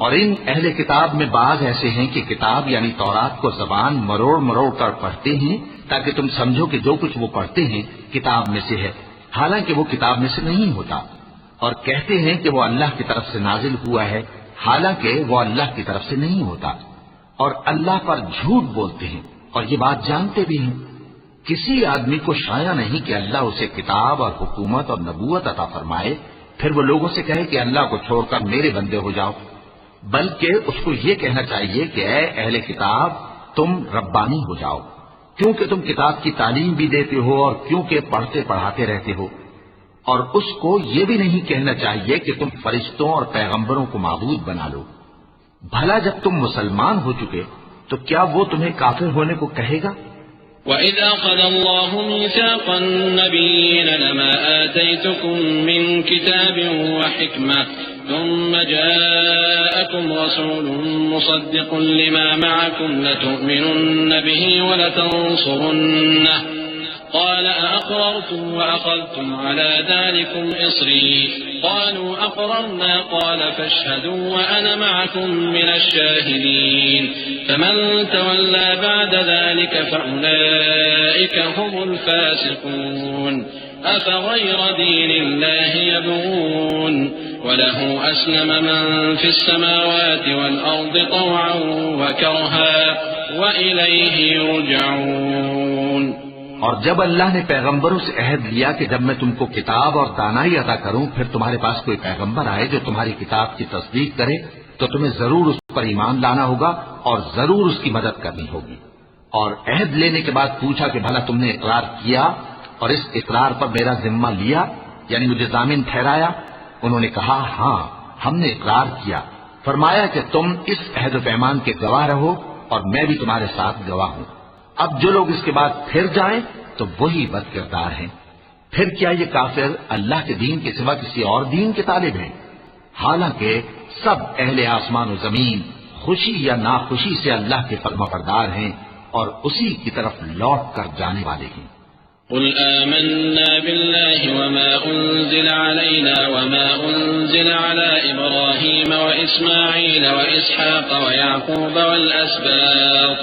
اور ان اہل کتاب میں بعض ایسے ہیں کہ کتاب یعنی تورات کو زبان مروڑ مروڑ کر پڑھتے ہیں تاکہ تم سمجھو کہ جو کچھ وہ پڑھتے ہیں کتاب میں سے ہے، حالانکہ وہ کتاب میں سے نہیں ہوتا، اور کہتے ہیں کہ وہ اللہ کی طرف سے نازل ہوا ہے، حالانکہ وہ اللہ کی طرف سے نہیں ہوتا، اور اللہ پر جھوٹ بولتے ہیں اور یہ بات جانتے بھی ہیں۔ کسی آدمی کو شایع نہیں کہ اللہ اسے کتاب اور حکومت اور نبوت عطا فرمائے پھر وہ لوگوں سے کہے کہ اللہ کو چھوڑ کر میرے بندے ہو جاؤ، بلکہ اس کو یہ کہنا چاہیے کہ اے اہل کتاب تم ربانی ہو جاؤ، کیونکہ تم کتاب کی تعلیم بھی دیتے ہو اور کیونکہ پڑھتے پڑھاتے رہتے ہو۔ اور اس کو یہ بھی نہیں کہنا چاہیے کہ تم فرشتوں اور پیغمبروں کو معبود بنا لو۔ بھلا جب تم مسلمان ہو چکے تو کیا وہ تمہیں کافر ہونے کو کہے گا؟ وَإِذْ أَخَذَ اللَّهُ مِيثَاقَ النَّبِيِّينَ لَمَا آتَيْتُكُم مِّن كِتَابٍ وَحِكْمَةٍ ثُمَّ جَاءَكُمْ رَسُولٌ مُّصَدِّقٌ لِّمَا مَعَكُمْ لَتُؤْمِنُنَّ بِهِ وَلَتَنصُرُنَّهُ قال أأقررتم وأخذتم على ذلكم إصري قالوا أقررنا قال فاشهدوا وأنا معكم من الشاهدين فمن تولى بعد ذلك فأولئك هم الفاسقون أفغير دين الله يبغون وله أسلم من في السماوات والأرض طوعا وكرها وإليه يرجعون. اور جب اللہ نے پیغمبروں سے عہد لیا کہ جب میں تم کو کتاب اور دانائی عطا کروں پھر تمہارے پاس کوئی پیغمبر آئے جو تمہاری کتاب کی تصدیق کرے تو تمہیں ضرور اس پر ایمان لانا ہوگا اور ضرور اس کی مدد کرنی ہوگی. اور عہد لینے کے بعد پوچھا کہ بھلا تم نے اقرار کیا اور اس اقرار پر میرا ذمہ لیا یعنی مجھے ضامن ٹھہرایا؟ انہوں نے کہا ہاں ہم نے اقرار کیا. فرمایا کہ تم اس عہد و پیمان کے گواہ رہو اور میں بھی تمہارے ساتھ گواہ ہوں. اب جو لوگ اس کے بعد پھر جائیں تو وہی بد کردار ہیں. پھر کیا یہ کافر اللہ کے دین کے سوا کسی اور دین کے طالب ہیں؟ حالانکہ سب اہل آسمان و زمین خوشی یا ناخوشی سے اللہ کے فرمانبردار ہیں اور اسی کی طرف لوٹ کر جانے والے ہیں. قل آمنا بالله وما أنزل علينا وما أنزل على إبراهيم وإسماعيل وإسحاق ويعقوب والأسباط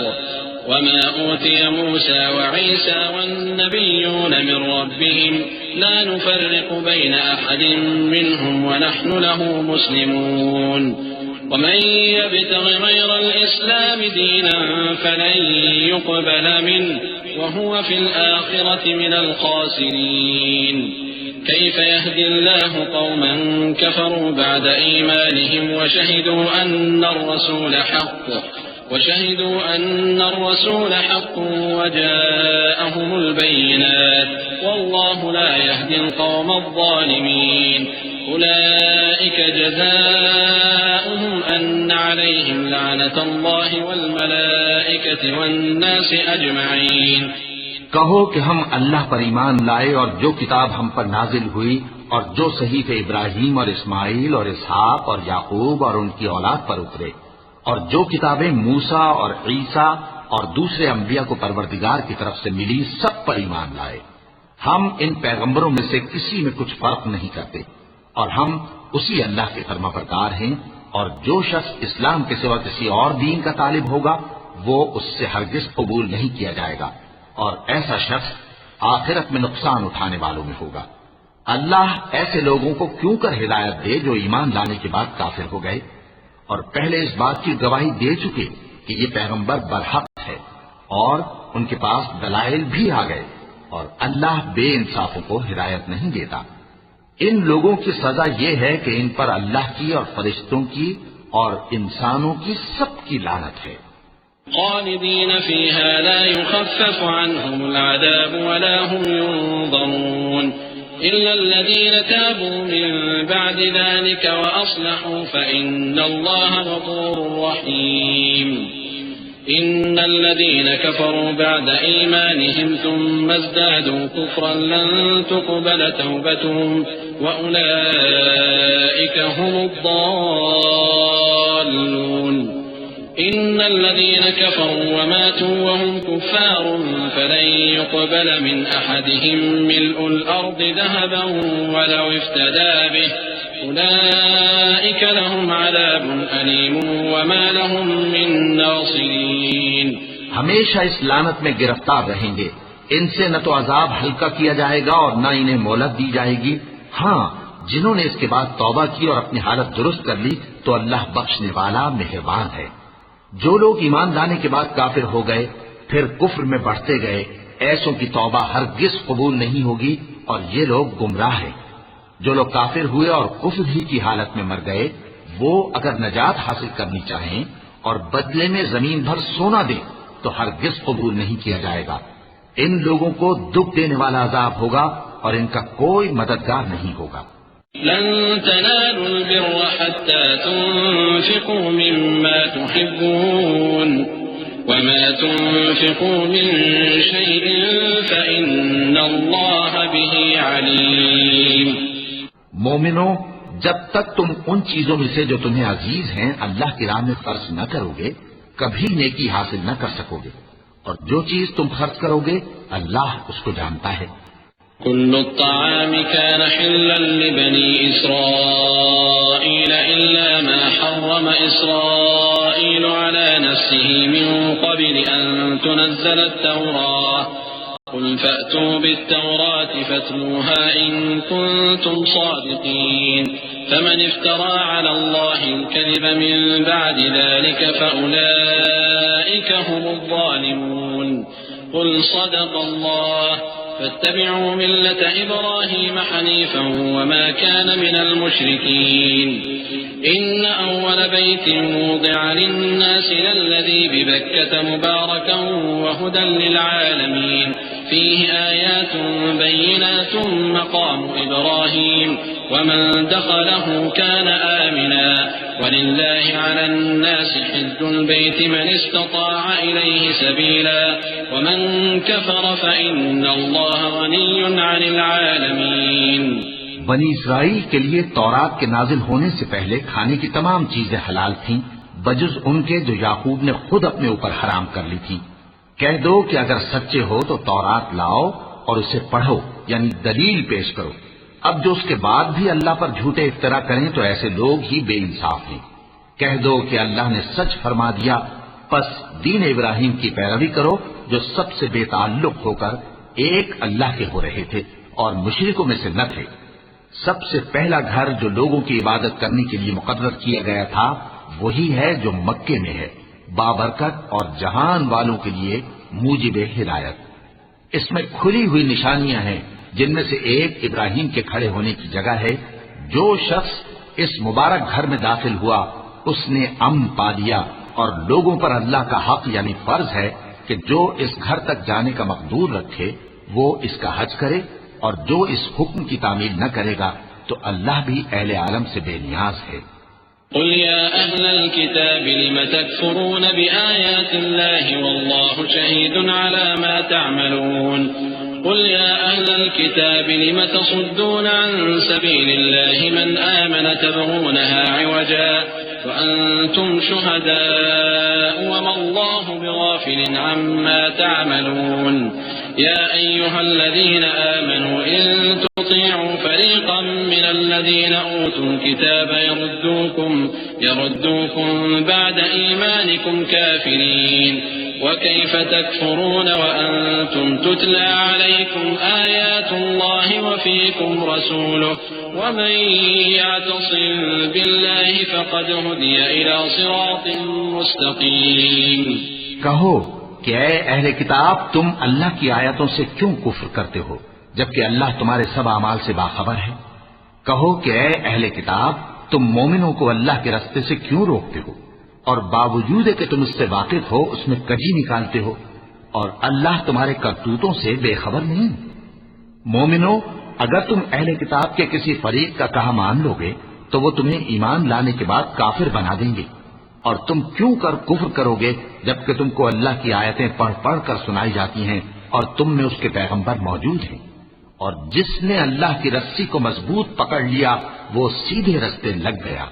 وما أوتي موسى وعيسى والنبيون من ربهم لا نفرق بين أحد منهم ونحن له مسلمون ومن يبتغ غير الإسلام دينا فلن يقبل منه وهو في الآخرة من الخاسرين. كيف يهدي الله قوما كفروا بعد إيمانهم وشهدوا أن الرسول حق وجاءهم البينات والله لا يهدي القوم الظالمين. أولئك جزاؤهم أن عليهم لعنة الله والملائكة والناس أجمعين. کہو کہ ہم اللہ پر ایمان لائے اور جو کتاب ہم پر نازل ہوئی اور جو صحیفے ابراہیم اور اسماعیل اور اسحاق اور یعقوب اور ان کی اولاد پر اترے اور جو کتابیں موسیٰ اور عیسیٰ اور دوسرے انبیاء کو پروردگار کی طرف سے ملی سب پر ایمان لائے. ہم ان پیغمبروں میں سے کسی میں کچھ فرق نہیں کرتے اور ہم اسی اللہ کے فرمانبردار ہیں اور جو شخص اسلام کے سوا کسی اور دین کا طالب ہوگا وہ اس سے ہرگز قبول نہیں کیا جائے گا اور ایسا شخص آخرت میں نقصان اٹھانے والوں میں ہوگا. اللہ ایسے لوگوں کو کیوں کر ہدایت دے جو ایمان لانے کے بعد کافر ہو گئے اور پہلے اس بات کی گواہی دے چکے کہ یہ پیغمبر برحق ہے اور ان کے پاس دلائل بھی آ گئے اور اللہ بے انصافوں کو ہدایت نہیں دیتا. ان لوگوں کی سزا یہ ہے کہ ان پر اللہ کی اور فرشتوں کی اور انسانوں کی سب کی لعنت ہے. خالدين فيها لا يخفف عنهم العذاب ولا هم ينظرون إلا الذين تابوا من بعد ذلك وأصلحوا فإن الله غفور رحيم. إن الذين كفروا بعد إيمانهم ثم ازدادوا كفرا لن تقبل توبتهم وأولئك هم الضالون. إن الذين كفروا وماتوا وهم كفار فلن يقبل من أحدهم ملء الأرض ذهبا ولو افتدى به أولئك لهم عذاب أليم وما لهم من ناصرين. ہمیشہ اس لعنت میں گرفتار رہیں گے. ان سے نہ تو عذاب ہلکا کیا جائے گا اور نہ انہیں مہلت دی جائے گی. ہاں جنہوں نے اس کے بعد توبہ کی اور اپنی حالت درست کر لی تو اللہ بخشنے والا مہربان ہے. جو لوگ ایمان لانے کے بعد کافر ہو گئے پھر کفر میں بڑھتے گئے ایسوں کی توبہ ہرگز قبول نہیں ہوگی اور یہ لوگ گمراہ ہیں. جو لوگ کافر ہوئے اور کفر ہی کی حالت میں مر گئے وہ اگر نجات حاصل کرنی چاہیں اور بدلے میں زمین بھر سونا دیں تو ہرگز قبول نہیں کیا جائے گا. ان لوگوں کو دکھ دینے والا عذاب ہوگا اور ان کا کوئی مددگار نہیں ہوگا. لن تنالوا البر حتى تنفقوا مما تحبون وما تنفقوا من شيء فإن الله به عليم. مومنو، جب تک تم ان چیزوں میں سے جو تمہیں عزیز ہیں اللہ کی راہ میں خرچ نہ کرو گے کبھی نیکی حاصل نہ کر سکو گے، اور جو چیز تم خرچ کرو گے اللہ اس کو جانتا ہے. كل الطعام كان حلا لبني إسرائيل إلا ما حرم إسرائيل على نفسه من قبل أن تنزل التوراة. قل فأتوا بالتوراة فاتلوها إن كنتم صادقين. فمن افترى على الله الكذب من بعد ذلك فأولئك هم الظالمون. قل صدق الله فاتبعوا ملة إبراهيم حنيفا وما كان من المشركين. إن أول بيت وضع للناس للذي ببكة مباركا وهدى للعالمين فيه آيات بينات مقام إبراهيم ومن دخله كان آمنا ولله على الناس حج البيت من استطاع إليه سبيلا ومن كفر فإن الله غني عن العالمين. بنی اسرائیل کے لیے تورات کے نازل ہونے سے پہلے کھانے کی تمام چیزیں حلال تھیں بجز ان کے جو یعقوب نے خود اپنے اوپر حرام کر لی تھی. کہہ دو کہ اگر سچے ہو تو تورات لاؤ اور اسے پڑھو، یعنی دلیل پیش کرو. اب جو اس کے بعد بھی اللہ پر جھوٹے افترا کریں تو ایسے لوگ ہی بے انصاف ہیں. کہہ دو کہ اللہ نے سچ فرما دیا، پس دین ابراہیم کی پیروی کرو جو سب سے بے تعلق ہو کر ایک اللہ کے ہو رہے تھے اور مشرکوں میں سے نہ تھے. سب سے پہلا گھر جو لوگوں کی عبادت کرنے کے لیے مقرر کیا گیا تھا وہی ہے جو مکے میں ہے، بابرکت اور جہان والوں کے لیے موجب ہدایت. اس میں کھلی ہوئی نشانیاں ہیں جن میں سے ایک ابراہیم کے کھڑے ہونے کی جگہ ہے. جو شخص اس مبارک گھر میں داخل ہوا اس نے امن پا لیا، اور لوگوں پر اللہ کا حق یعنی فرض ہے کہ جو اس گھر تک جانے کا مقدور رکھے وہ اس کا حج کرے، اور جو اس حکم کی تعمیل نہ کرے گا تو اللہ بھی اہل عالم سے بے نیاز ہے. قل يا أهل الكتاب لم تكفرون بآيات الله والله شهيد على ما تعملون. قل يا أهل الكتاب لم تصدون عن سبيل الله من آمن تبغونها عوجا وأنتم شهداء وما الله بغافل عما تعملون. يا أيها الذين آمنوا إن تطيعوا فريقا من الذين أوتوا الكتاب يردوكم بعد إيمانكم كافرين. وكيف تكفرون وأنتم تتلى عليكم آيات الله وفيكم رسوله ومن يعتصم بالله فقد هدي إلى صراط مستقيم. کہو کہ اے اہل کتاب تم اللہ کی آیتوں سے کیوں کفر کرتے ہو جبکہ اللہ تمہارے سب اعمال سے باخبر ہے. کہو کہ اے اہل کتاب تم مومنوں کو اللہ کے راستے سے کیوں روکتے ہو اور باوجود کہ تم اس سے واقف ہو اس میں کجی نکالتے ہو، اور اللہ تمہارے کرتوتوں سے بے خبر نہیں. مومنوں، اگر تم اہل کتاب کے کسی فریق کا کہا مان لو گے تو وہ تمہیں ایمان لانے کے بعد کافر بنا دیں گے، اور تم کیوں کر کفر کرو گے جبکہ تم کو اللہ کی آیتیں پڑھ پڑھ کر سنائی جاتی ہیں اور تم میں اس کے پیغمبر موجود ہیں. اور جس نے اللہ کی رسی کو مضبوط پکڑ لیا وہ سیدھے رستے لگ گیا.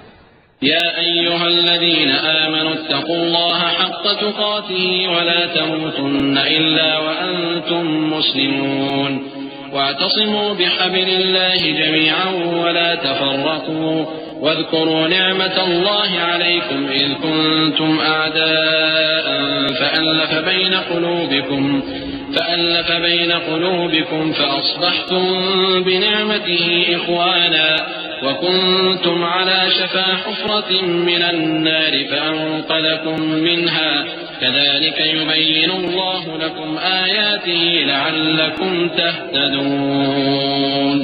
يا أيها الذين آمنوا اتقوا الله حق تقاته ولا تموتن إلا وأنتم مسلمون. واعتصموا بحبل الله جميعا ولا تفرقوا. واذكروا نعمة الله عليكم إذ كنتم أعداء فألف بين قلوبكم فأصبحتم بنعمته إخوانا وكنتم على شفا حفرة من النار فأنقذكم منها. كذلك يبين الله لكم آياته لعلكم تهتدون.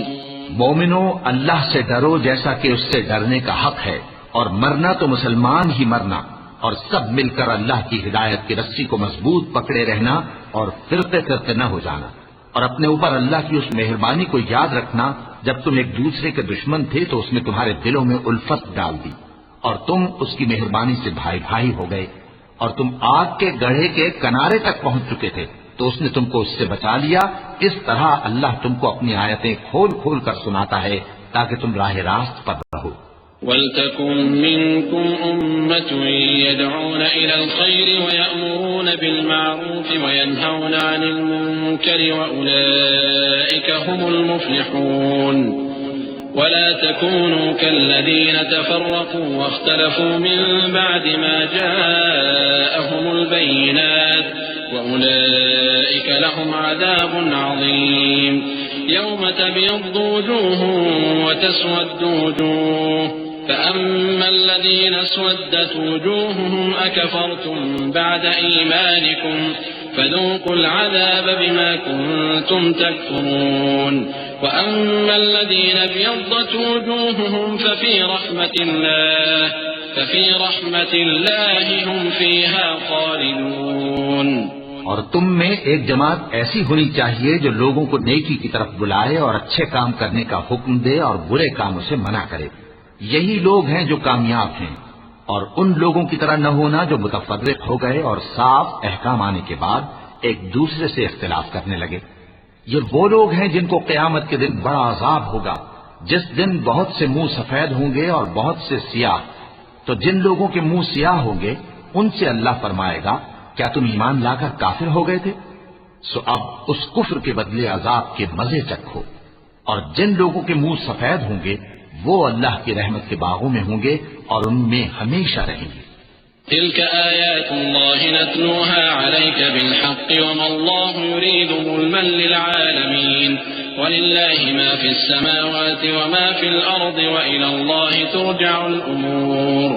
مومنو، اللہ سے ڈرو جیسا کہ اس سے ڈرنے کا حق ہے، اور مرنا تو مسلمان ہی مرنا، اور سب مل کر اللہ کی ہدایت کی رسی کو مضبوط پکڑے رہنا اور فرقے فرقے نہ ہو جانا، اور اپنے اوپر اللہ کی اس مہربانی کو یاد رکھنا جب تم ایک دوسرے کے دشمن تھے تو اس نے تمہارے دلوں میں الفت ڈال دی اور تم اس کی مہربانی سے بھائی بھائی ہو گئے. اور تم آگ کے گڑھے کے کنارے تک پہنچ چکے تھے تو اس نے تم کو اس سے بچا لیا. اس طرح اللہ تم کو اپنی آیتیں کھول کھول کر سناتا ہے تاکہ تم راہ راست پر رہو. وَلْتَكُنْ مِنْكُمْ أُمَّةٌ يَدْعُونَ إِلَى الْخَيْرِ وَيَأْمُرُونَ بِالْمَعْرُوفِ وَيَنْهَوْنَ عَنِ الْمُنكَرِ وَأُولَئِكَ هُمُ الْمُفْلِحُونَ. ولا تكونوا كالذين تفرقوا واختلفوا من بعد ما جاءهم البينات وأولئك لهم عذاب عظيم. يوم تبيض وجوه وتسود وجوه فأما الذين اسودت وجوههم أكفرتم بعد إيمانكم فذوقوا العذاب بما كنتم تكفرون. وأما الذين ابيضت وجوههم ففي رحمة الله هم فيها خالدون. اور تم میں ایک جماعت ایسی ہونی چاہیے جو لوگوں کو نیکی کی طرف بلائے اور اچھے کام کرنے کا حکم دے اور برے کاموں سے منع کرے. یہی لوگ ہیں جو کامیاب ہیں. اور ان لوگوں کی طرح نہ ہونا جو متفرق ہو گئے اور صاف احکام آنے کے بعد ایک دوسرے سے اختلاف کرنے لگے. یہ وہ لوگ ہیں جن کو قیامت کے دن بڑا عذاب ہوگا، جس دن بہت سے منہ سفید ہوں گے اور بہت سے سیاہ. تو جن لوگوں کے منہ سیاہ ہوں گے ان سے اللہ فرمائے گا کیا تم ایمان لا کر کافر ہو گئے تھے؟ سو اب اس کفر کے بدلے عذاب کے مزے چکھو. اور جن لوگوں کے منہ سفید ہوں گے وہ اللہ کی رحمت کے باغوں میں ہوں گے اور ان میں ہمیشہ رہیں گے. تلك آيات الله نتلوها عليك بالحق وما الله يريد ظلما للعالمين ولله ما في السماوات وما في الأرض وإلى الله ترجع الأمور.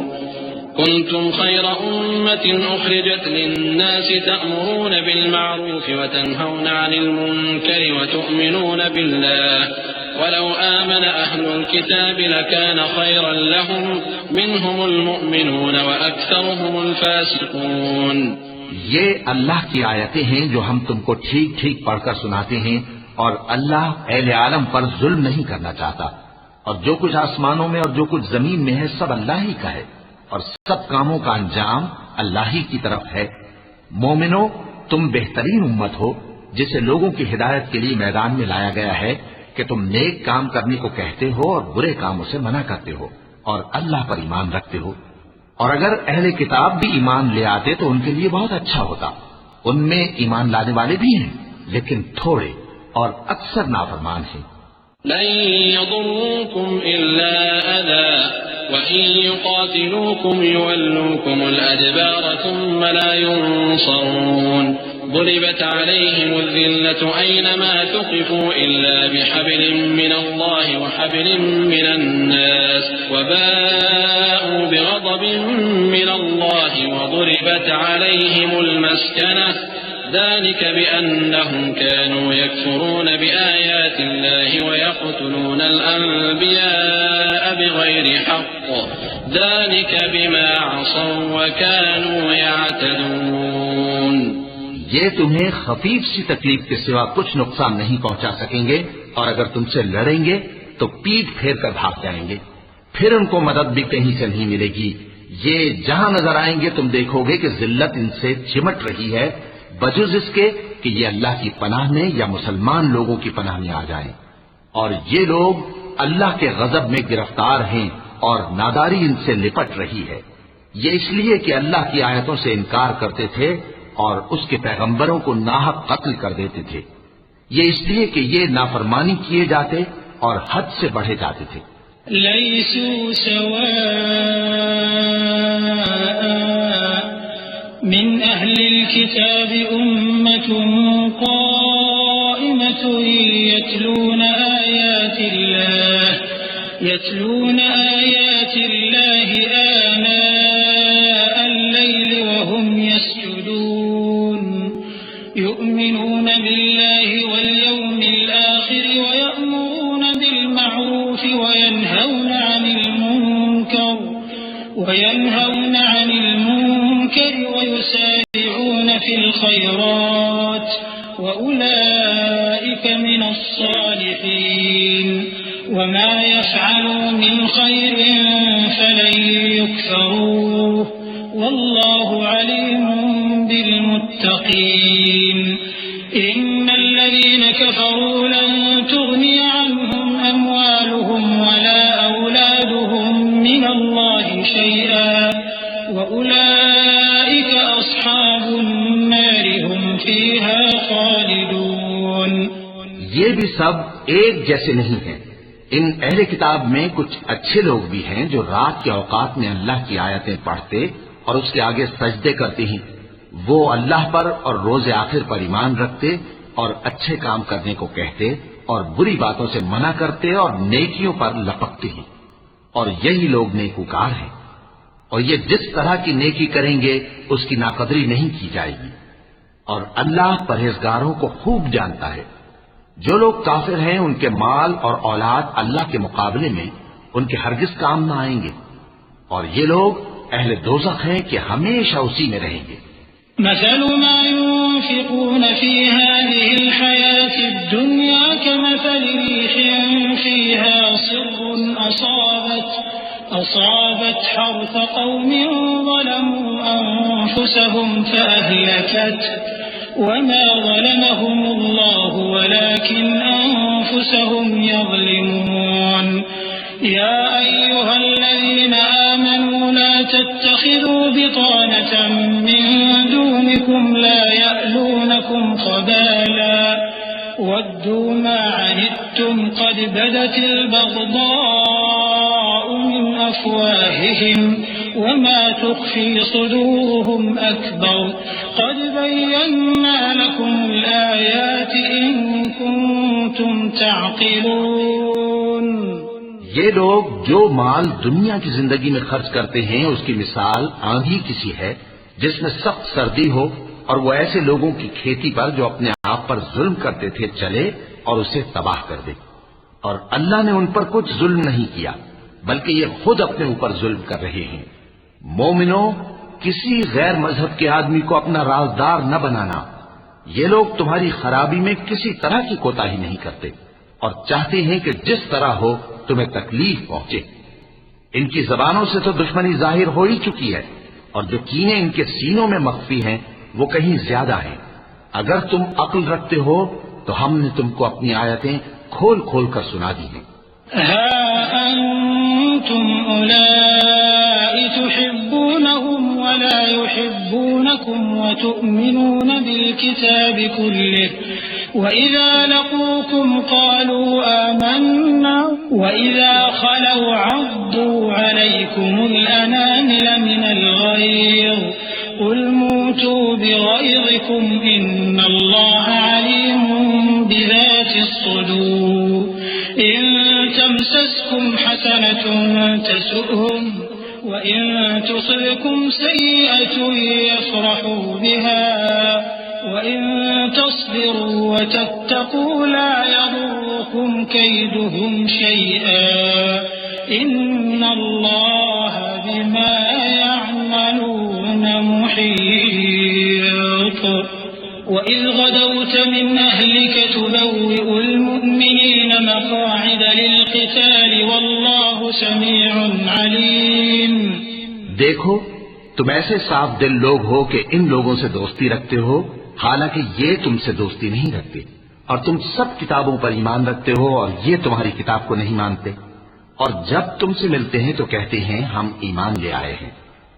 كنتم خير أمة أخرجت للناس تأمرون بالمعروف وتنهون عن المنكر وتؤمنون بالله ولو آمن أهل الكتاب لكان خيرا لهم منهم المؤمنون وأكثرهم الفاسقون. یہ اللہ کی آیتیں ہیں جو ہم تم کو ٹھیک ٹھیک پڑھ کر سناتے ہیں. اور اللہ اہل عالم پر ظلم نہیں کرنا چاہتا. اور جو کچھ آسمانوں میں اور جو کچھ زمین میں ہے سب اللہ ہی کا ہے اور سب کاموں کا انجام اللہ ہی کی طرف ہے. مومنو، تم بہترین امت ہو جسے لوگوں کی ہدایت کے لیے میدان میں لایا گیا ہے کہ تم نیک کام کرنے کو کہتے ہو اور برے کاموں سے منع کرتے ہو اور اللہ پر ایمان رکھتے ہو. اور اگر اہل کتاب بھی ایمان لے آتے تو ان کے لیے بہت اچھا ہوتا. ان میں ایمان لانے والے بھی ہیں لیکن تھوڑے اور اکثر نافرمان ہیں. لن يضروكم إلا أذى وإن يقاتلوكم يولوكم الأدبار ثم لا ينصرون. ضربت عليهم الذلة أينما ثقفوا إلا بحبل من الله وحبل من الناس وباءوا بغضب من الله وضربت عليهم المسكنة ذلك بأنهم كانوا يكفرون بآيات الله ويقتلون الأنبياء بغير حق ذلك بما عصوا وكانوا يعتدون. یہ تمہیں خفیف سی تکلیف کے سوا کچھ نقصان نہیں پہنچا سکیں گے اور اگر تم سے لڑیں گے تو پیٹ پھیر کر بھاگ جائیں گے. پھر ان کو مدد بھی کہیں سے نہیں ملے گی. یہ جہاں نظر آئیں گے تم دیکھو گے کہ ذلت ان سے چمٹ رہی ہے بجز اس کے کہ یہ اللہ کی پناہ میں یا مسلمان لوگوں کی پناہ میں آ جائیں. اور یہ لوگ اللہ کے غضب میں گرفتار ہیں اور ناداری ان سے لپٹ رہی ہے. یہ اس لیے کہ اللہ کی آیتوں سے انکار کرتے تھے اور اس کے پیغمبروں کو ناحق قتل کر دیتے تھے. یہ اس لیے کہ یہ نافرمانی کیے جاتے اور حد سے بڑھے جاتے تھے. ليسوا سواء من أهل الكتاب أمة قائمة يتلون آيات الله آناء الليل وهم يسجدون يؤمنون بالله واليوم الآخر ويأمرون بالمعروف وينهون عن المنكر ويسارعون في الخيرات وأولئك من الصالحين وما يفعلوا من خير فلن يكفروه والله عليم المتقين إن الذين كفروا لن تغني عنهم أموالهم ولا أولادهم من الله شيئا وأولئك أصحاب النار هم فيها خالدون. یہ بھی سب ایک جیسے نہیں ہیں. ان اہل کتاب میں کچھ اچھے لوگ بھی ہیں جو رات کے اوقات میں اللہ کی آیتیں پڑھتے اور اس کے آگے سجدے کرتے ہیں. وہ اللہ پر اور روز آخر پر ایمان رکھتے اور اچھے کام کرنے کو کہتے اور بری باتوں سے منع کرتے اور نیکیوں پر لپکتے ہیں. اور یہی لوگ نیکوکار ہیں. اور یہ جس طرح کی نیکی کریں گے اس کی ناقدری نہیں کی جائے گی. اور اللہ پرہیزگاروں کو خوب جانتا ہے. جو لوگ کافر ہیں ان کے مال اور اولاد اللہ کے مقابلے میں ان کے ہرگز کام نہ آئیں گے. اور یہ لوگ اہل دوزخ ہیں کہ ہمیشہ اسی میں رہیں گے. مثل ما ينفقون في هذه الحياة الدنيا كمثل ريح فيها صر أصابت حرث قوم ظلموا أنفسهم فأهلكته وما ظلمهم الله ولكن أنفسهم يظلمون. يا أيها الذين آمنوا لا تتخذوا بطانة من دونكم لا يألونكم خبالا ودوا ما عنتم قد بدت البغضاء من أفواههم وما تخفي صدورهم أكبر قد بينا لكم الآيات إن كنتم تعقلون. یہ لوگ جو مال دنیا کی زندگی میں خرچ کرتے ہیں اس کی مثال آندھی کسی ہے جس میں سخت سردی ہو اور وہ ایسے لوگوں کی کھیتی پر جو اپنے آپ پر ظلم کرتے تھے چلے اور اسے تباہ کر دے. اور اللہ نے ان پر کچھ ظلم نہیں کیا بلکہ یہ خود اپنے اوپر ظلم کر رہے ہیں. مومنوں، کسی غیر مذہب کے آدمی کو اپنا رازدار نہ بنانا. یہ لوگ تمہاری خرابی میں کسی طرح کی کوتاہی نہیں کرتے اور چاہتے ہیں کہ جس طرح ہو تمہیں تکلیف پہنچے. ان کی زبانوں سے تو دشمنی ظاہر ہو ہی چکی ہے اور جو کینے ان کے سینوں میں مخفی ہیں وہ کہیں زیادہ ہیں. اگر تم عقل رکھتے ہو تو ہم نے تم کو اپنی آیتیں کھول کھول کر سنا دی ہیں. ها أنتم أولئك تحبونهم ولا يحبونكم وتؤمنون بالكتاب كله وإذا لقوكم قالوا آمنا وإذا خلوا عضوا عليكم الأنامل من الغيظ قل موتوا بغيظكم إن الله عليم بذات الصدور. إن تمسسكم حسنة تسؤهم وإن تصبكم سيئة يفرحوا بها وإن تصبروا وتتقوا لا يضركم كيدهم شيئا إن الله بما يعملون محيط. وإذ غدوت من أهلك تبوئ المؤمنين مقاعد للقتال والله سميع عليم. دیکھو تم ایسے صاف دل لوگ ہو کہ ان لوگوں سے دوستی رکھتے ہو حالانکہ یہ تم سے دوستی نہیں رکھتے اور تم سب کتابوں پر ایمان رکھتے ہو اور یہ تمہاری کتاب کو نہیں مانتے. اور جب تم سے ملتے ہیں تو کہتے ہیں ہم ایمان لے آئے ہیں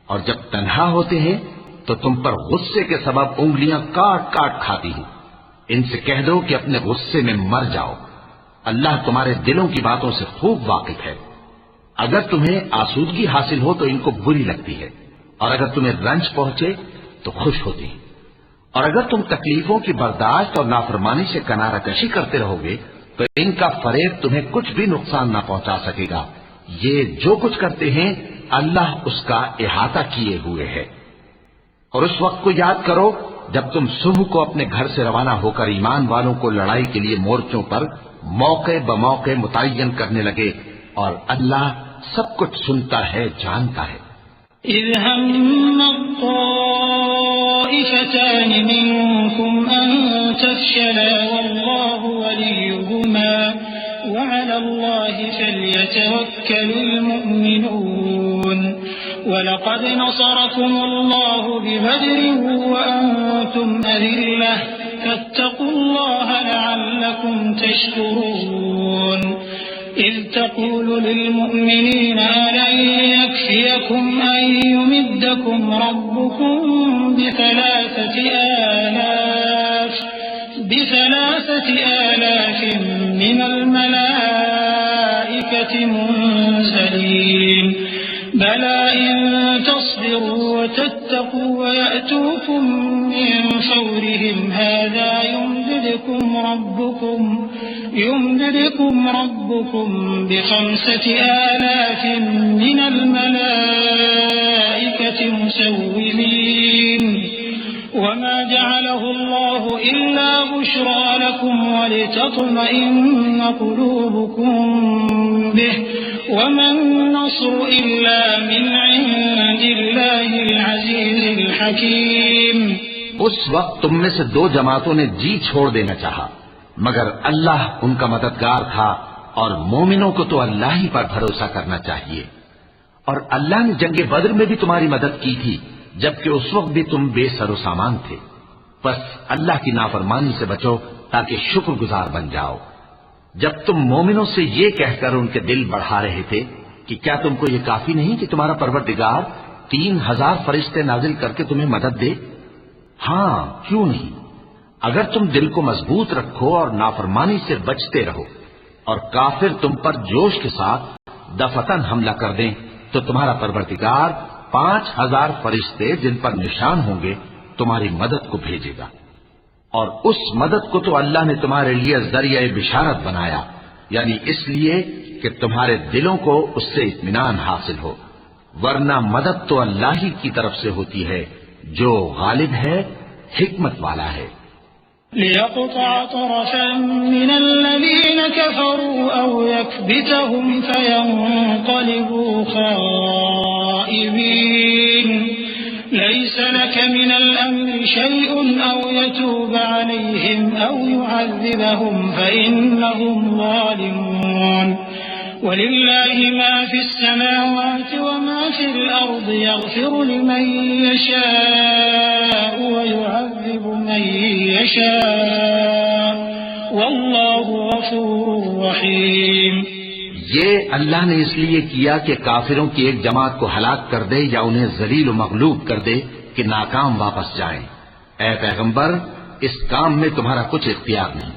اور جب تنہا ہوتے ہیں تو تم پر غصے کے سبب انگلیاں کاٹ کاٹ کھاتی ہیں. ان سے کہہ دو کہ اپنے غصے میں مر جاؤ. اللہ تمہارے دلوں کی باتوں سے خوب واقف ہے. اگر تمہیں آسودگی حاصل ہو تو ان کو بری لگتی ہے اور اگر تمہیں رنج پہنچے تو خوش ہوتی ہیں. اور اگر تم تکلیفوں کی برداشت اور نافرمانی سے کنارہ کشی کرتے رہو گے تو ان کا فریب تمہیں کچھ بھی نقصان نہ پہنچا سکے گا. یہ جو کچھ کرتے ہیں اللہ اس کا احاطہ کیے ہوئے ہے. اور اس وقت کو یاد کرو جب تم صبح کو اپنے گھر سے روانہ ہو کر ایمان والوں کو لڑائی کے لیے مورچوں پر موقع بموقع متعین کرنے لگے اور اللہ سب کچھ سنتا ہے جانتا ہے. إذ هم الطائفتان منكم أن تفشلا والله وليهما وعلى الله فليتوكل المؤمنون. وَلَقَدْ نَصَرَكُمُ اللَّهُ بِبَدْرٍ وَأَنْتُمْ أَذِلَّةٌ فَاتَّقُوا اللَّهَ لَعَلَّكُمْ تَشْكُرُونَ إِذْ تَقُولُ لِلْمُؤْمِنِينَ أَلَنْ يَكْفِيَكُمْ أَنْ يُمِدَّكُمْ رَبُّكُمْ بثلاثة آلاف من الملائكة منزلين بلى إن تصبروا وتتقوا ويأتوكم من فورهم هذا يمددكم ربكم ب5,000 من الملائكة مسومين وما جعله الله إلا بشرى لكم ولتطمئن قلوبكم به وما النصر إلا من عند الله العزيز الحكيم. اس وقت تم میں سے 2 جماعتوں نے جی چھوڑ دینا چاہا، مگر اللہ ان کا مددگار تھا، اور مومنوں کو تو اللہ ہی پر بھروسہ کرنا چاہیے. اور اللہ نے جنگ بدر میں بھی تمہاری مدد کی تھی، جبکہ اس وقت بھی تم بے سر و سامان تھے. بس اللہ کی نافرمانی سے بچو تاکہ شکر گزار بن جاؤ. جب تم مومنوں سے یہ کہہ کر ان کے دل بڑھا رہے تھے کہ کیا تم کو یہ کافی نہیں کہ تمہارا پروردگار 3,000 فرشتے نازل کر کے تمہیں مدد دے؟ ہاں، کیوں نہیں. اگر تم دل کو مضبوط رکھو اور نافرمانی سے بچتے رہو اور کافر تم پر جوش کے ساتھ دفتن حملہ کر دیں تو تمہارا پروردگار 5,000 فرشتے جن پر نشان ہوں گے تمہاری مدد کو بھیجے گا. اور اس مدد کو تو اللہ نے تمہارے لیے ذریعہ بشارت بنایا، یعنی اس لیے کہ تمہارے دلوں کو اس سے اطمینان حاصل ہو، ورنہ مدد تو اللہ ہی کی طرف سے ہوتی ہے جو غالب ہے، حکمت والا ہے. ليقطع طرفا من الذين كفروا أو يكبتهم فينقلبوا خائبين ليس لك من الأمر شيء أو يتوب عليهم أو يعذبهم فإنهم ظالمون ولله ما في السماوات وما في الأرض يغفر لمن يشاء ويعذب من يشاء والله غفور رحيم. یہ اللہ نے اس لیے کیا کہ کافروں کی ایک جماعت کو ہلاک کر دے یا انہیں ذلیل و مغلوب کر دے کہ ناکام واپس جائیں. اے پیغمبر، اس کام میں تمہارا کچھ اختیار نہیں.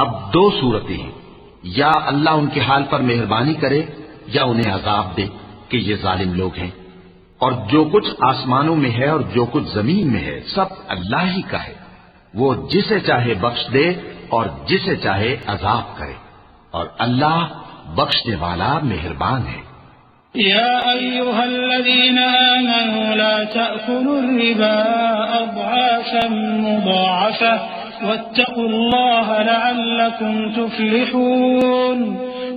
اب 2 صورتیں ہیں، یا اللہ ان کے حال پر مہربانی کرے یا انہیں عذاب دے کہ یہ ظالم لوگ ہیں. اور جو کچھ آسمانوں میں ہے اور جو کچھ زمین میں ہے سب اللہ ہی کا ہے. وہ جسے چاہے بخش دے اور جسے چاہے عذاب کرے، اور اللہ بخشنے والا مہربان ہے. يا أيها الذين آمنوا لا تأكلوا الربا أضعافا مضاعفة واتقوا الله لعلكم تفلحون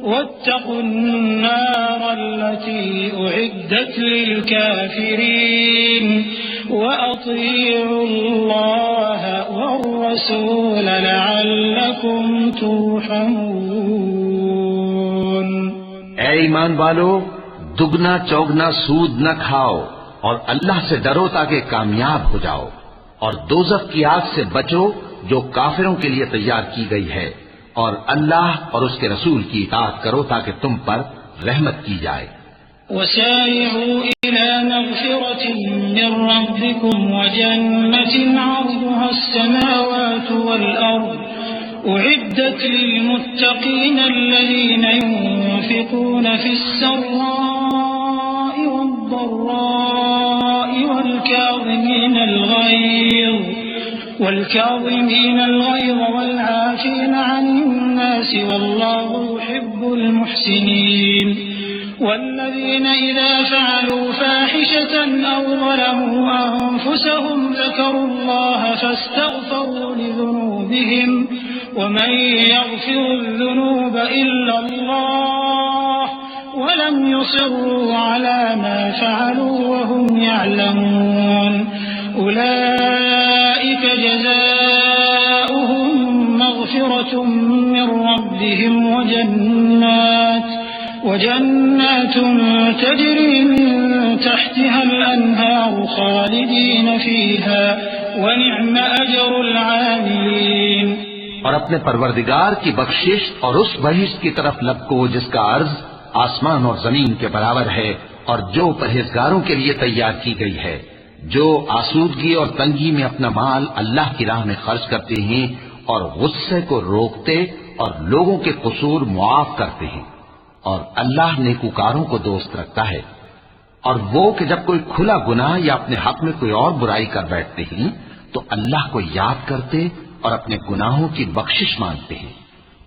واتقوا النار التي أعدت للكافرين وأطيعوا الله والرسول لعلكم ترحمون. اے ایمان والو، دگنا چوگنا سود نہ کھاؤ اور اللہ سے ڈرو تاکہ کامیاب ہو جاؤ، اور دوزخ کی آگ سے بچو جو کافروں کے لیے تیار کی گئی ہے، اور اللہ اور اس کے رسول کی اطاعت کرو تاکہ تم پر رحمت کی جائے. وسارعوا إلى مغفرة من ربكم وجنة عرضها السماوات والأرض أعدت للمتقين الذين ينفقون في السراء والضراء والكاظمين الغيظ والعافين عن الناس والله يحب المحسنين. والذين إذا فعلوا فاحشة أو ظلموا أنفسهم ذكروا الله فاستغفروا لذنوبهم ومن يغفر الذنوب إلا الله ولم يصروا على ما فعلوا وهم يعلمون أولئك جزاؤهم مغفرة من ربهم وجنات تجري من تحتها تحتها الأنهار خالدين فيها ونعم أجر العاملين۔ اور اپنے پروردگار کی بخشش اور اس بہشت کی طرف لپکو جس کا عرض آسمان اور زمین کے برابر ہے، اور جو پرہیزگاروں کے لیے تیار کی گئی ہے، جو آسودگی اور تنگی میں اپنا مال اللہ کی راہ میں خرچ کرتے ہیں اور غصے کو روکتے اور لوگوں کے قصور معاف کرتے ہیں، اور اللہ نیکوکاروں کو دوست رکھتا ہے۔ اور وہ کہ جب کوئی کھلا گناہ یا اپنے حق میں کوئی اور برائی کر بیٹھتے ہیں تو اللہ کو یاد کرتے اور اپنے گناہوں کی بخشش مانگتے ہیں،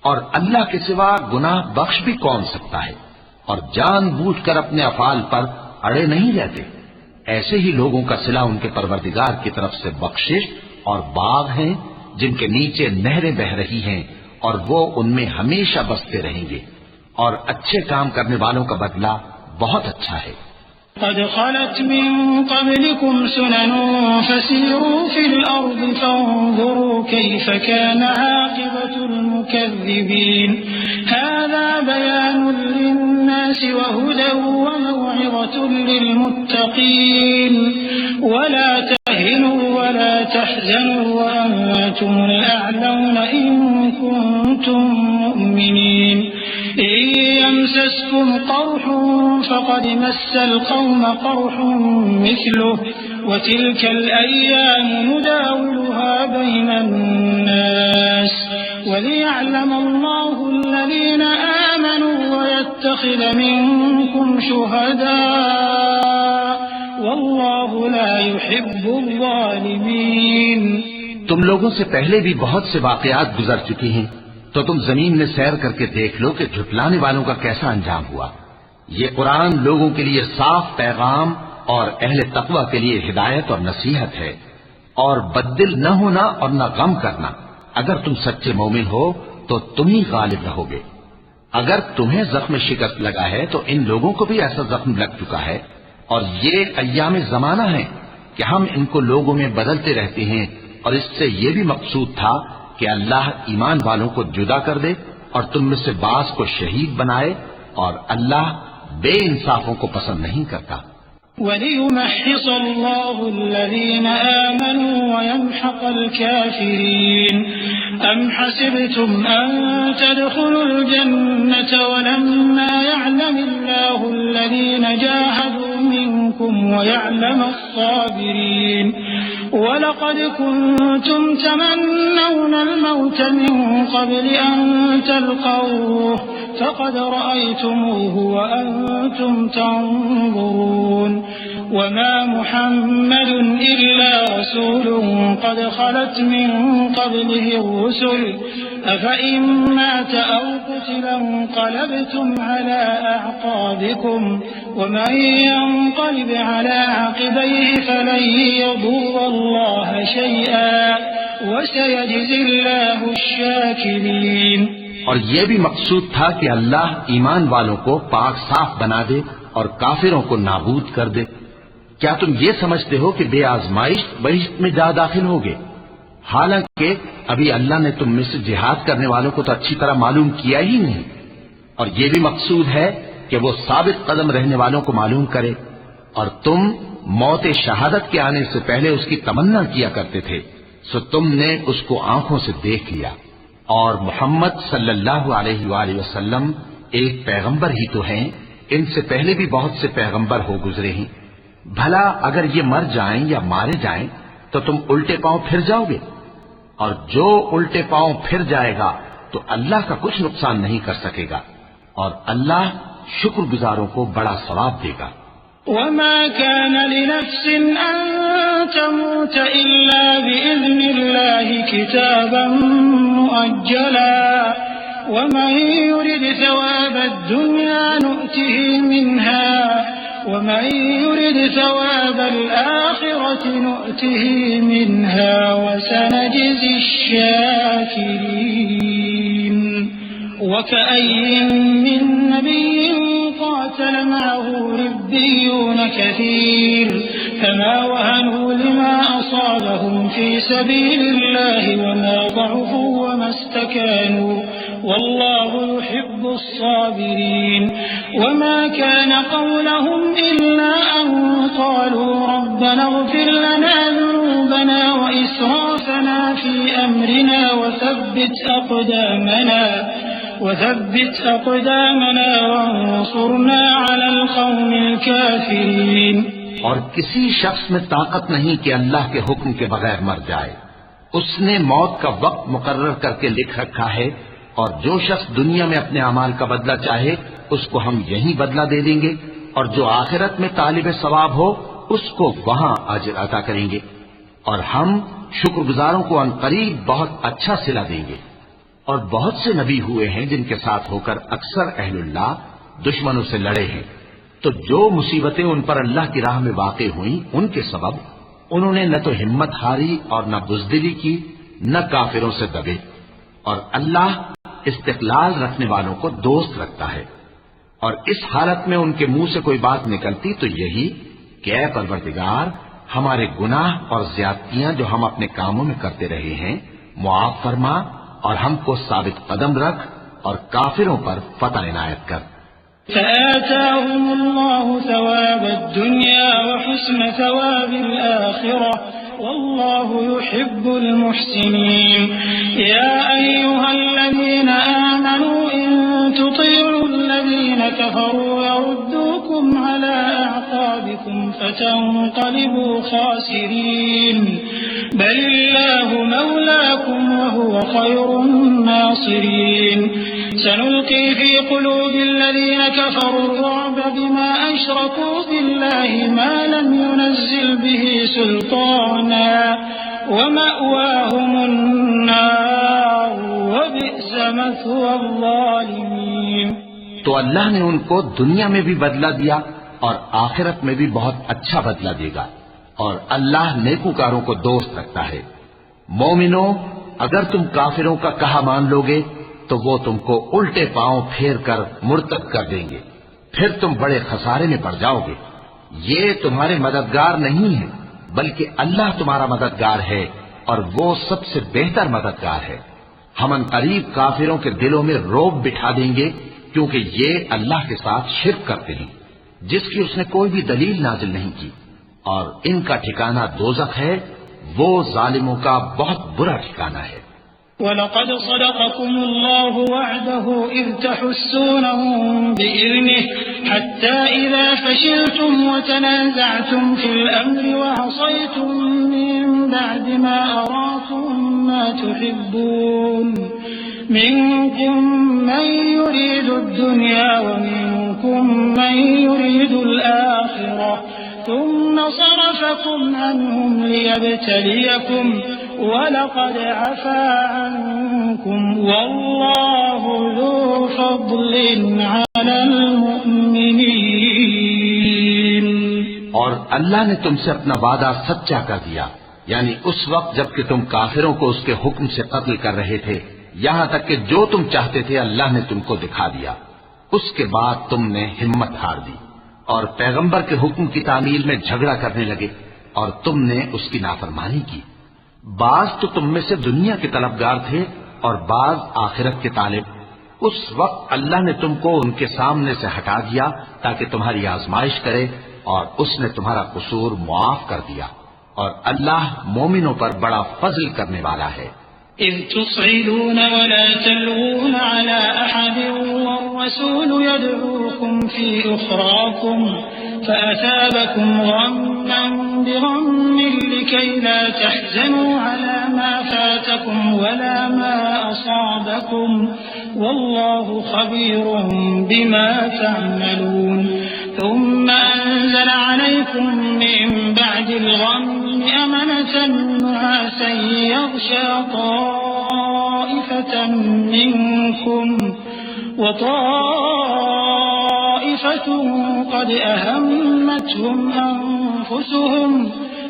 اور اللہ کے سوا گناہ بخش بھی کون سکتا ہے، اور جان بوجھ کر اپنے افعال پر اڑے نہیں رہتے۔ ایسے ہی لوگوں کا صلہ ان کے پروردگار کی طرف سے بخشش اور باغ ہیں جن کے نیچے نہریں بہ رہی ہیں، اور وہ ان میں ہمیشہ بستے رہیں گے، اور اچھے کام کرنے والوں کا بدلہ بہت اچھا ہے۔ قد خلت من قبلكم سنن فسيروا في الأرض فانظروا كيف كان عاقبة المكذبين هذا بيان للناس وهدى وموعظة للمتقين ولا تهنوا ولا تحزنوا وأنتم الأعلون إن كنتم مؤمنين إن يمسسكم قرح فقد مس القوم قرح مثله وتلك الأيام نداولها بين الناس وليعلم الله الذين آمنوا ويتخذ منكم شهداء والله لا يحب الظالمين۔ تم لوگوں سے پہلے بھی بہت سے واقعات گزر چکی ہیں، تو تم زمین میں سیر کر کے دیکھ لو کہ جھٹلانے والوں کا کیسا انجام ہوا۔ یہ قرآن لوگوں کے لیے صاف پیغام اور اہل تقوی کے لیے ہدایت اور نصیحت ہے، اور بددل نہ ہونا اور نہ غم کرنا۔ اگر تم سچے مومن ہو تو تم ہی غالب رہو گے۔ اگر تمہیں زخم شکست لگا ہے تو ان لوگوں کو بھی ایسا زخم لگ چکا ہے، اور یہ ایام زمانہ ہے کہ ہم ان کو لوگوں میں بدلتے رہتے ہیں، اور اس سے یہ بھی مقصود تھا کہ اللہ ایمان والوں کو جدا کر دے اور تم میں سے بعض کو شہید بنائے، اور اللہ بے انصافوں کو پسند نہیں کرتا۔ وَلِيُمَحِّصَ اللَّهُ الَّذِينَ آمَنُوا وَيَمْحَقَ الْكَافِرِينَ أَمْ حَسِبْتُمْ أَن تَدْخُلُوا الْجَنَّةَ وَلَمَّا يَعْلَمِ اللَّهُ الَّذِينَ جَاهَدُوا مِنكُمْ وَيَعْلَمَ الصَّابِرِينَ وَلَقَدْ كُنتُمْ تَمَنَّوْنَ الْمَوْتَ مِن قَبْلِ أَن تَلْقَوْهُ فَقَدْ رَأَيْتُمُوهُ وَأَنتُمْ تَنظُرُونَ وَمَا مُحَمَّدٌ إِلَّا رَسُولٌ قَدْ خَلَتْ مِن قَبْلِهِ الرُّسُلُ أَفَإِن مَّاتَ أَوْ قُتِلَ انقَلَبْتُمْ عَلَىٰ أَعْقَابِكُمْ وَمَن يَنقَلِبْ عَلَىٰ عَقِبَيْهِ فَلَن يَضُرَّ اللَّهَ شَيْئًا وَسَيَجْزِي اللَّهُ الشَّاكِرِينَ۔ اور یہ بھی مقصود تھا کہ اللہ ایمان والوں کو پاک صاف بنا دے اور کافروں کو نابود کر دے۔ کیا تم یہ سمجھتے ہو کہ بے آزمائش بہشت میں جا داخل ہوگے؟ حالانکہ ابھی اللہ نے تم میں سے جہاد کرنے والوں کو تو اچھی طرح معلوم کیا ہی نہیں، اور یہ بھی مقصود ہے کہ وہ ثابت قدم رہنے والوں کو معلوم کرے، اور تم موت شہادت کے آنے سے پہلے اس کی تمنا کیا کرتے تھے، سو تم نے اس کو آنکھوں سے دیکھ لیا۔ اور محمد صلی اللہ علیہ وآلہ وسلم ایک پیغمبر ہی تو ہیں، ان سے پہلے بھی بہت سے پیغمبر ہو گزرے ہیں۔ بھلا اگر یہ مر جائیں یا مارے جائیں تو تم الٹے پاؤں پھر جاؤ گے؟ اور جو الٹے پاؤں پھر جائے گا تو اللہ کا کچھ نقصان نہیں کر سکے گا، اور اللہ شکر گزاروں کو بڑا ثواب دے گا۔ وَمَا كَانَ لِنَفْسٍ أَن تَمُوتَ إِلَّا بِإِذْنِ اللَّهِ كِتَابًا مُؤَجَّلًا وَمَن يُرِدْ ثَوَابَ الدُّنْيَا نُؤْتِهِ مِنْهَا وَمَن يُرِدْ ثَوَابَ الْآخِرَةِ نُؤْتِهِ مِنْهَا وَسَنَجْزِي الشَّاكِرِينَ۔ وَكَأَيٍّ مِّن نَّبِيٍّ قَاتَلَ مَعَهُ رِبِّيُّونَ كَثِيرٌ فَمَا وَهَنُوا لِمَا أَصَابَهُمْ فِي سَبِيلِ اللَّهِ وَمَا ضَعُفُوا وَمَا اسْتَكَانُوا وَاللَّهُ يُحِبُّ الصَّابِرِينَ۔ وَمَا كَانَ قَوْلَهُمْ إِلَّا أَن ربنا اغفر لنا ذنوبنا وإسرافنا في أمرنا وثبت أقدامنا وانصرنا على القوم الكافرين. اور کسی شخص میں طاقت نہیں کہ اللہ کے حکم کے بغیر مر جائے. اس نے موت کا وقت مقرر کر کے لکھ رکھا ہے، اور جو شخص دنیا میں اپنے اعمال کا بدلہ چاہے اس کو ہم یہی بدلہ دے دیں گے، اور جو آخرت میں طالب ثواب ہو اس کو وہاں اجر عطا کریں گے، اور ہم شکر گزاروں کو عنقریب بہت اچھا صلہ دیں گے. اور بہت سے نبی ہوئے ہیں جن کے ساتھ ہو کر اکثر اہل اللہ دشمنوں سے لڑے ہیں، تو جو مصیبتیں ان پر اللہ کی راہ میں واقع ہوئیں ان کے سبب انہوں نے نہ تو ہمت ہاری اور نہ بزدلی کی، نہ کافروں سے دبے. اور اللہ استقلال رکھنے والوں کو دوست رکھتا ہے. اور اس حالت میں ان کے منہ سے کوئی بات نکلتی تو یہی کہ اے پروردگار، ہمارے گناہ اور زیادتیاں جو ہم اپنے کاموں میں کرتے رہے ہیں معاف فرما، اور ہم کو ثابت قدم رکھ اور کافروں پر فتح عنایت کر. فآتاهم الله ثواب الدنيا وحسن ثواب الآخرة والله يحب المحسنين. يا أيها الذين آمنوا إن تطيعوا الذين كفروا يردوكم على أعقابكم فتنقلبوا خاسرين. بل الله مولاكم وهو خير الناصرين. سنلقي في قلوب الذين كفروا الرعب بما أشركوا بالله ما لم ينزل به سلطانا ومأواهم النار وبئس مثوى الظالمين. تو اللہ نے ان کو دنیا میں بھی بدلہ دیا اور آخرت میں بھی بہت اچھا بدلہ دے گا، اور اللہ نیکوکاروں کو دوست رکھتا ہے. مومنو، اگر تم کافروں کا کہا مان لوگے تو وہ تم کو الٹے پاؤں پھیر کر مرتد کر دیں گے، پھر تم بڑے خسارے میں پڑ جاؤ گے. یہ تمہارے مددگار نہیں ہے بلکہ اللہ تمہارا مددگار ہے، اور وہ سب سے بہتر مددگار ہے. ہم عنقریب کافروں کے دلوں میں رعب بٹھا دیں گے، کیونکہ یہ اللہ کے ساتھ شرک کرتے ہیں جس کی اس نے کوئی بھی دلیل نازل نہیں کی، اور ان کا ٹھکانہ دوزخ ہے، وہ ظالموں کا بہت برا ٹھکانہ ہے. وَلَقَدْ صَدَقَكُمُ اللَّهُ وَعْدَهُ إِذْ تَحُسُّونَهُم بِإِذْنِهِ حَتَّى إِذَا فَشِلْتُمْ وَتَنَازَعْتُمْ فِي الْأَمْرِ وَعَصَيْتُم مِّن بَعْدِ مَا أَرَاكُم مَّا تُحِبُّونَ مِنكُم مَّن يُرِيدُ الدُّنْيَا وَمِنكُم مَّن يُرِيدُ الْآخِرَةَ ثم صرفكم عنهم ليبتليكم ولقد عفا عنكم والله ذو فضل على المؤمنين. اور اللہ نے تم سے اپنا وعدہ سچا کر دیا، یعنی اس وقت جب کہ تم کافروں کو اس کے حکم سے قتل کر رہے تھے، یہاں تک کہ جو تم چاہتے تھے اللہ نے تم کو دکھا دیا. اس کے بعد تم نے ہمت ہار دی اور پیغمبر کے حکم کی تعمیل میں جھگڑا کرنے لگے، اور تم نے اس کی نافرمانی کی. بعض تو تم میں سے دنیا کے طلبگار تھے اور بعض آخرت کے طالب. اس وقت اللہ نے تم کو ان کے سامنے سے ہٹا دیا تاکہ تمہاری آزمائش کرے، اور اس نے تمہارا قصور معاف کر دیا، اور اللہ مومنوں پر بڑا فضل کرنے والا ہے. إذ تصعدون ولا تلوون على أحد والرسول يدعوكم في أخراكم فأثابكم غما بغم لكي لا تحزنوا على ما فاتكم ولا ما أصابكم والله خبير بما تعملون. ثم أنزل عليكم من بعد الغم أمنة نعاسا يغشى طائفة منكم وطائفة قد أهمتهم أنفسهم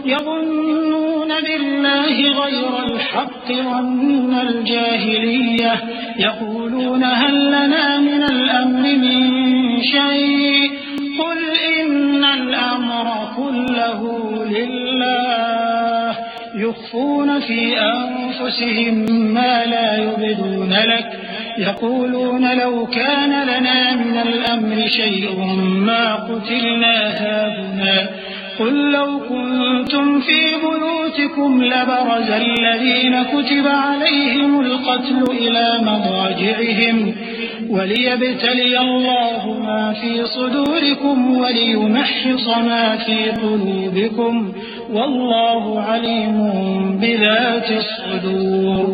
يظنون بالله غير الحق ظن الجاهلية يقولون هل لنا من الأمر من شيء قل إن الأمر كله لله يخفون في أنفسهم ما لا يبدون لك يقولون لو كان لنا من الأمر شيء ما قتلنا هاهنا قل لو كنتم في بيوتكم لبرز الذين كتب عليهم القتل إلى مضاجعهم وليبتلي الله ما في صدوركم وليمحص ما في قلوبكم والله عليم بذات الصدور۔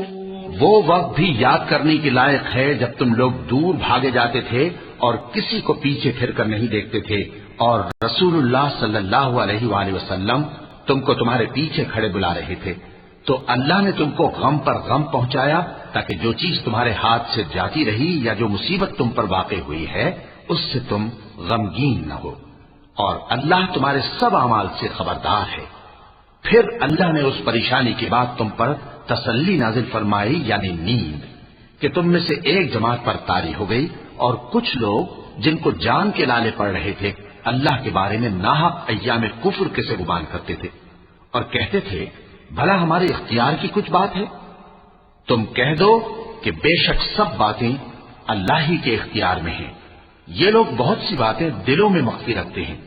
وہ وقت بھی یاد کرنے کے لائق ہے جب تم لوگ دور بھاگے جاتے تھے اور کسی کو پیچھے پھر کر نہیں دیکھتے تھے، اور رسول اللہ صلی اللہ علیہ وآلہ وسلم تم کو تمہارے پیچھے کھڑے بلا رہے تھے، تو اللہ نے تم کو غم پر غم پہنچایا تاکہ جو چیز تمہارے ہاتھ سے جاتی رہی یا جو مصیبت تم پر واقع ہوئی ہے اس سے تم غمگین نہ ہو، اور اللہ تمہارے سب اعمال سے خبردار ہے۔ پھر اللہ نے اس پریشانی کے بعد تم پر تسلی نازل فرمائی یعنی نیند، کہ تم میں سے ایک جماعت پر طاری ہو گئی، اور کچھ لوگ جن کو جان کے لالے پڑ رہے تھے اللہ کے بارے میں ناحق ایام کفر کے سے گمان کرتے تھے اور کہتے تھے بھلا ہمارے اختیار کی کچھ بات ہے؟ تم کہہ دو کہ بے شک سب باتیں اللہ ہی کے اختیار میں ہیں، یہ لوگ بہت سی باتیں دلوں میں مخفی رکھتے ہیں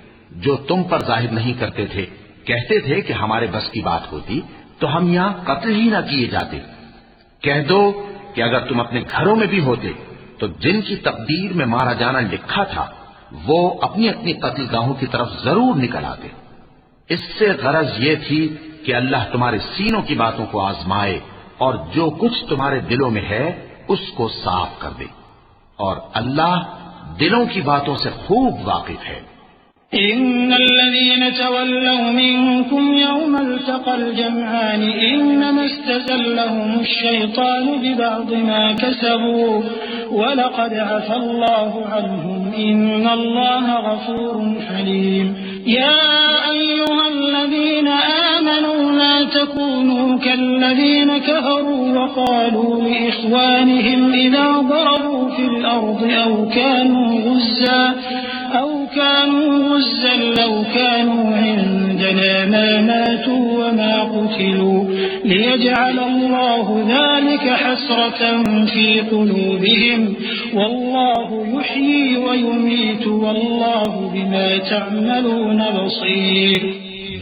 جو تم پر ظاہر نہیں کرتے تھے، کہتے تھے کہ ہمارے بس کی بات ہوتی تو ہم یہاں قتل ہی نہ کیے جاتے۔ کہہ دو کہ اگر تم اپنے گھروں میں بھی ہوتے تو جن کی تقدیر میں مارا جانا لکھا تھا وہ اپنی اپنی قتل گاہوں کی طرف ضرور نکل آتے۔ اس سے غرض یہ تھی کہ اللہ تمہارے سینوں کی باتوں کو آزمائے اور جو کچھ تمہارے دلوں میں ہے اس کو صاف کر دے، اور اللہ دلوں کی باتوں سے خوب واقف ہے۔ إن الذين تولوا منكم يوم التقى الجمعان إنما استزلهم الشيطان ببعض ما كسبوا ولقد عفى الله عنهم إن الله غفور حليم يا أيها الذين آمنوا لا تكونوا كالذين كفروا وقالوا لإخوانهم إذا ضربوا في الأرض أو كانوا غزا لو كانوا عندنا ما ماتوا وما قتلوا ليجعل الله ذلك حسرة في قلوبهم والله يحيي ويميت والله بما تعملون بصير۔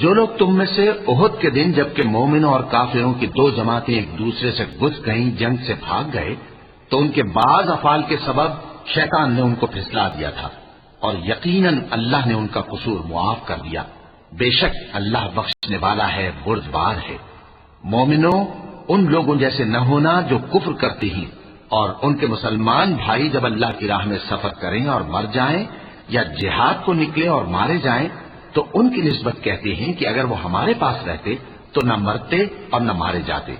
جو لوگ تم میں سے احد کے دن جبکہ مومنوں اور کافروں کی دو جماعتیں ایک دوسرے سے گھس گئیں جنگ سے بھاگ گئے تو ان کے بعض افعال کے سبب شیطان نے ان کو پھسلا دیا تھا، اور یقیناً اللہ نے ان کا قصور معاف کر دیا، بے شک اللہ بخشنے والا ہے بردبار ہے۔ مومنوں ان لوگوں جیسے نہ ہونا جو کفر کرتے ہیں، اور ان کے مسلمان بھائی جب اللہ کی راہ میں سفر کریں اور مر جائیں یا جہاد کو نکلے اور مارے جائیں تو ان کی نسبت کہتے ہیں کہ اگر وہ ہمارے پاس رہتے تو نہ مرتے اور نہ مارے جاتے،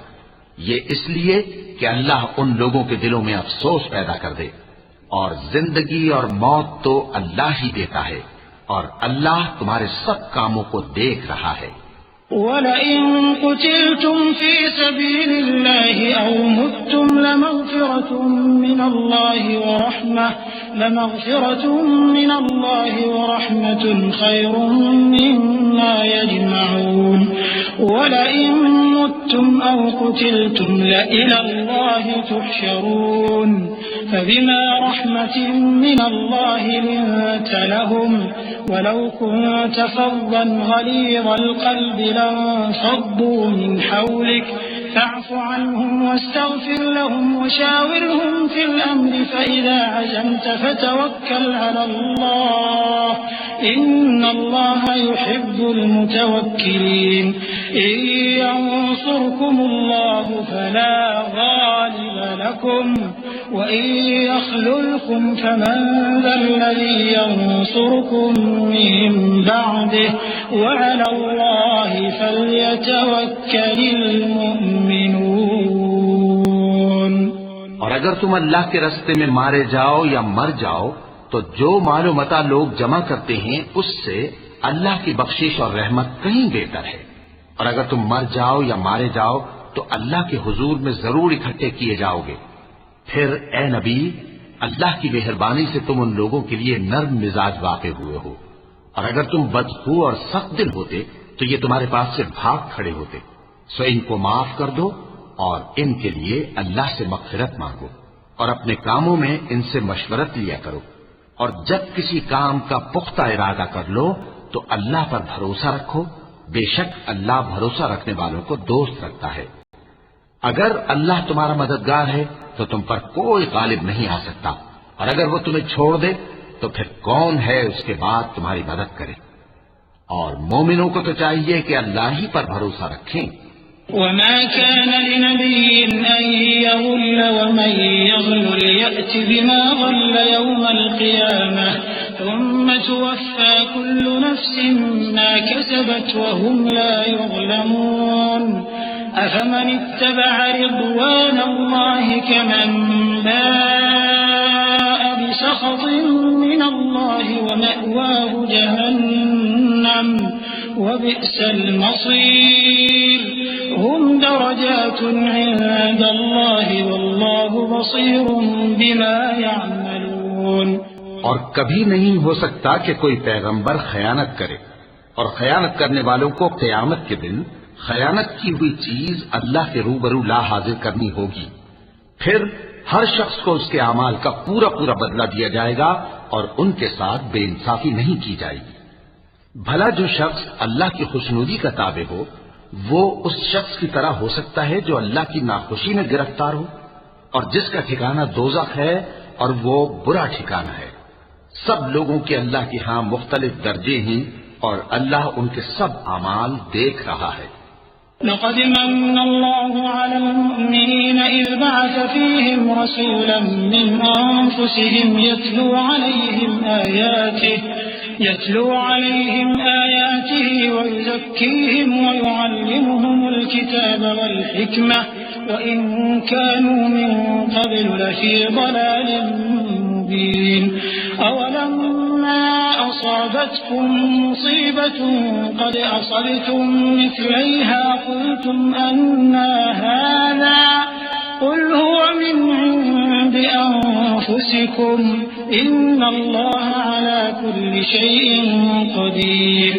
یہ اس لیے کہ اللہ ان لوگوں کے دلوں میں افسوس پیدا کر دے، اور زندگی اور موت تو اللہ ہی دیتا ہے، اور اللہ تمہارے سب کاموں کو دیکھ رہا ہے۔ وَلَئِن قُتِلْتُمْ فِي سَبِيلِ اللَّهِ أَوْ مُتُّمْ لَمَغْفِرَةٌ مِّنَ اللَّهِ وَرَحْمَةٌ خَيْرٌ مِّمَّا يَجْمَعُونَ وَلَئِن مُتُّمْ أَوْ قُتِلْتُمْ لَإِلَى اللَّهِ تُحْشَرُونَ فبما رحمة من الله لنت لهم ولو كنت فظا غليظ القلب لانفضوا من حولك فاعف عنهم واستغفر لهم وشاورهم في الأمر فإذا عزمت فتوكل على الله إن الله يحب المتوكلين إن ينصركم الله فلا غالب لكم وإن يخذلكم فمن ذا الذي ينصركم من بعده وعلى الله فليتوكل المؤمنون۔ اور اگر تم اللہ کے راستے میں مارے جاؤ یا مر جاؤ تو جو مال و متاع لوگ جمع کرتے ہیں اس سے اللہ کی بخشش اور رحمت کہیں بہتر ہے، اور اگر تم مر جاؤ یا مارے جاؤ تو اللہ کے حضور میں ضرور اکٹھے کیے جاؤ گے۔ پھر اے نبی اللہ کی مہربانی سے تم ان لوگوں کے لیے نرم مزاج واقع ہوئے ہو، اور اگر تم بدخو اور سخت دل ہوتے تو یہ تمہارے پاس سے بھاگ کھڑے ہوتے، سو ان کو معاف کر دو اور ان کے لیے اللہ سے مغفرت مانگو، اور اپنے کاموں میں ان سے مشورت لیا کرو، اور جب کسی کام کا پختہ ارادہ کر لو تو اللہ پر بھروسہ رکھو، بے شک اللہ بھروسہ رکھنے والوں کو دوست رکھتا ہے۔ اگر اللہ تمہارا مددگار ہے تو تم پر کوئی غالب نہیں آ سکتا، اور اگر وہ تمہیں چھوڑ دے تو پھر کون ہے اس کے بعد تمہاری مدد کرے؟ اور مومنوں کو تو چاہیے کہ اللہ ہی پر بھروسہ رکھیں۔ وما كان لنبي أن يغل ومن يغل يأت بما غل يوم القيامة ثم توفى كل نفس ما كسبت وهم لا يظلمون أفمن اتبع رضوان الله كمن باء بسخط من الله ومأواه جهنم وبئس المصير هم درجات عند الله والله بصير بما يعملون۔ اور کبھی نہیں ہو سکتا کہ کوئی پیغمبر خیانت کرے، اور خیانت کرنے والوں کو قیامت کے دن خیانت کی ہوئی چیز اللہ کے روبرو لا حاضر کرنی ہوگی، پھر ہر شخص کو اس کے اعمال کا پورا پورا بدلہ دیا جائے گا اور ان کے ساتھ بے انصافی نہیں کی جائے گی۔ بھلا جو شخص اللہ کی خوشنودی کا تابع ہو وہ اس شخص کی طرح ہو سکتا ہے جو اللہ کی ناخوشی میں گرفتار ہو، اور جس کا ٹھکانہ دوزخ ہے اور وہ برا ٹھکانہ ہے۔ سب لوگوں کے اللہ کے ہاں مختلف درجے ہیں اور اللہ ان کے سب اعمال دیکھ رہا ہے۔ لقد من الله على المؤمنين إذ بعث فيهم رسولا من أنفسهم يتلو عليهم آياته ويزكيهم ويعلمهم الكتاب والحكمة وإن كانوا من قبل لفي ضلال مبين أولما أصابتكم مصيبة قد أصبتم مثليها قلتم أنى هذا قل هو من عند أنفسكم إن الله على كل شيء قدير۔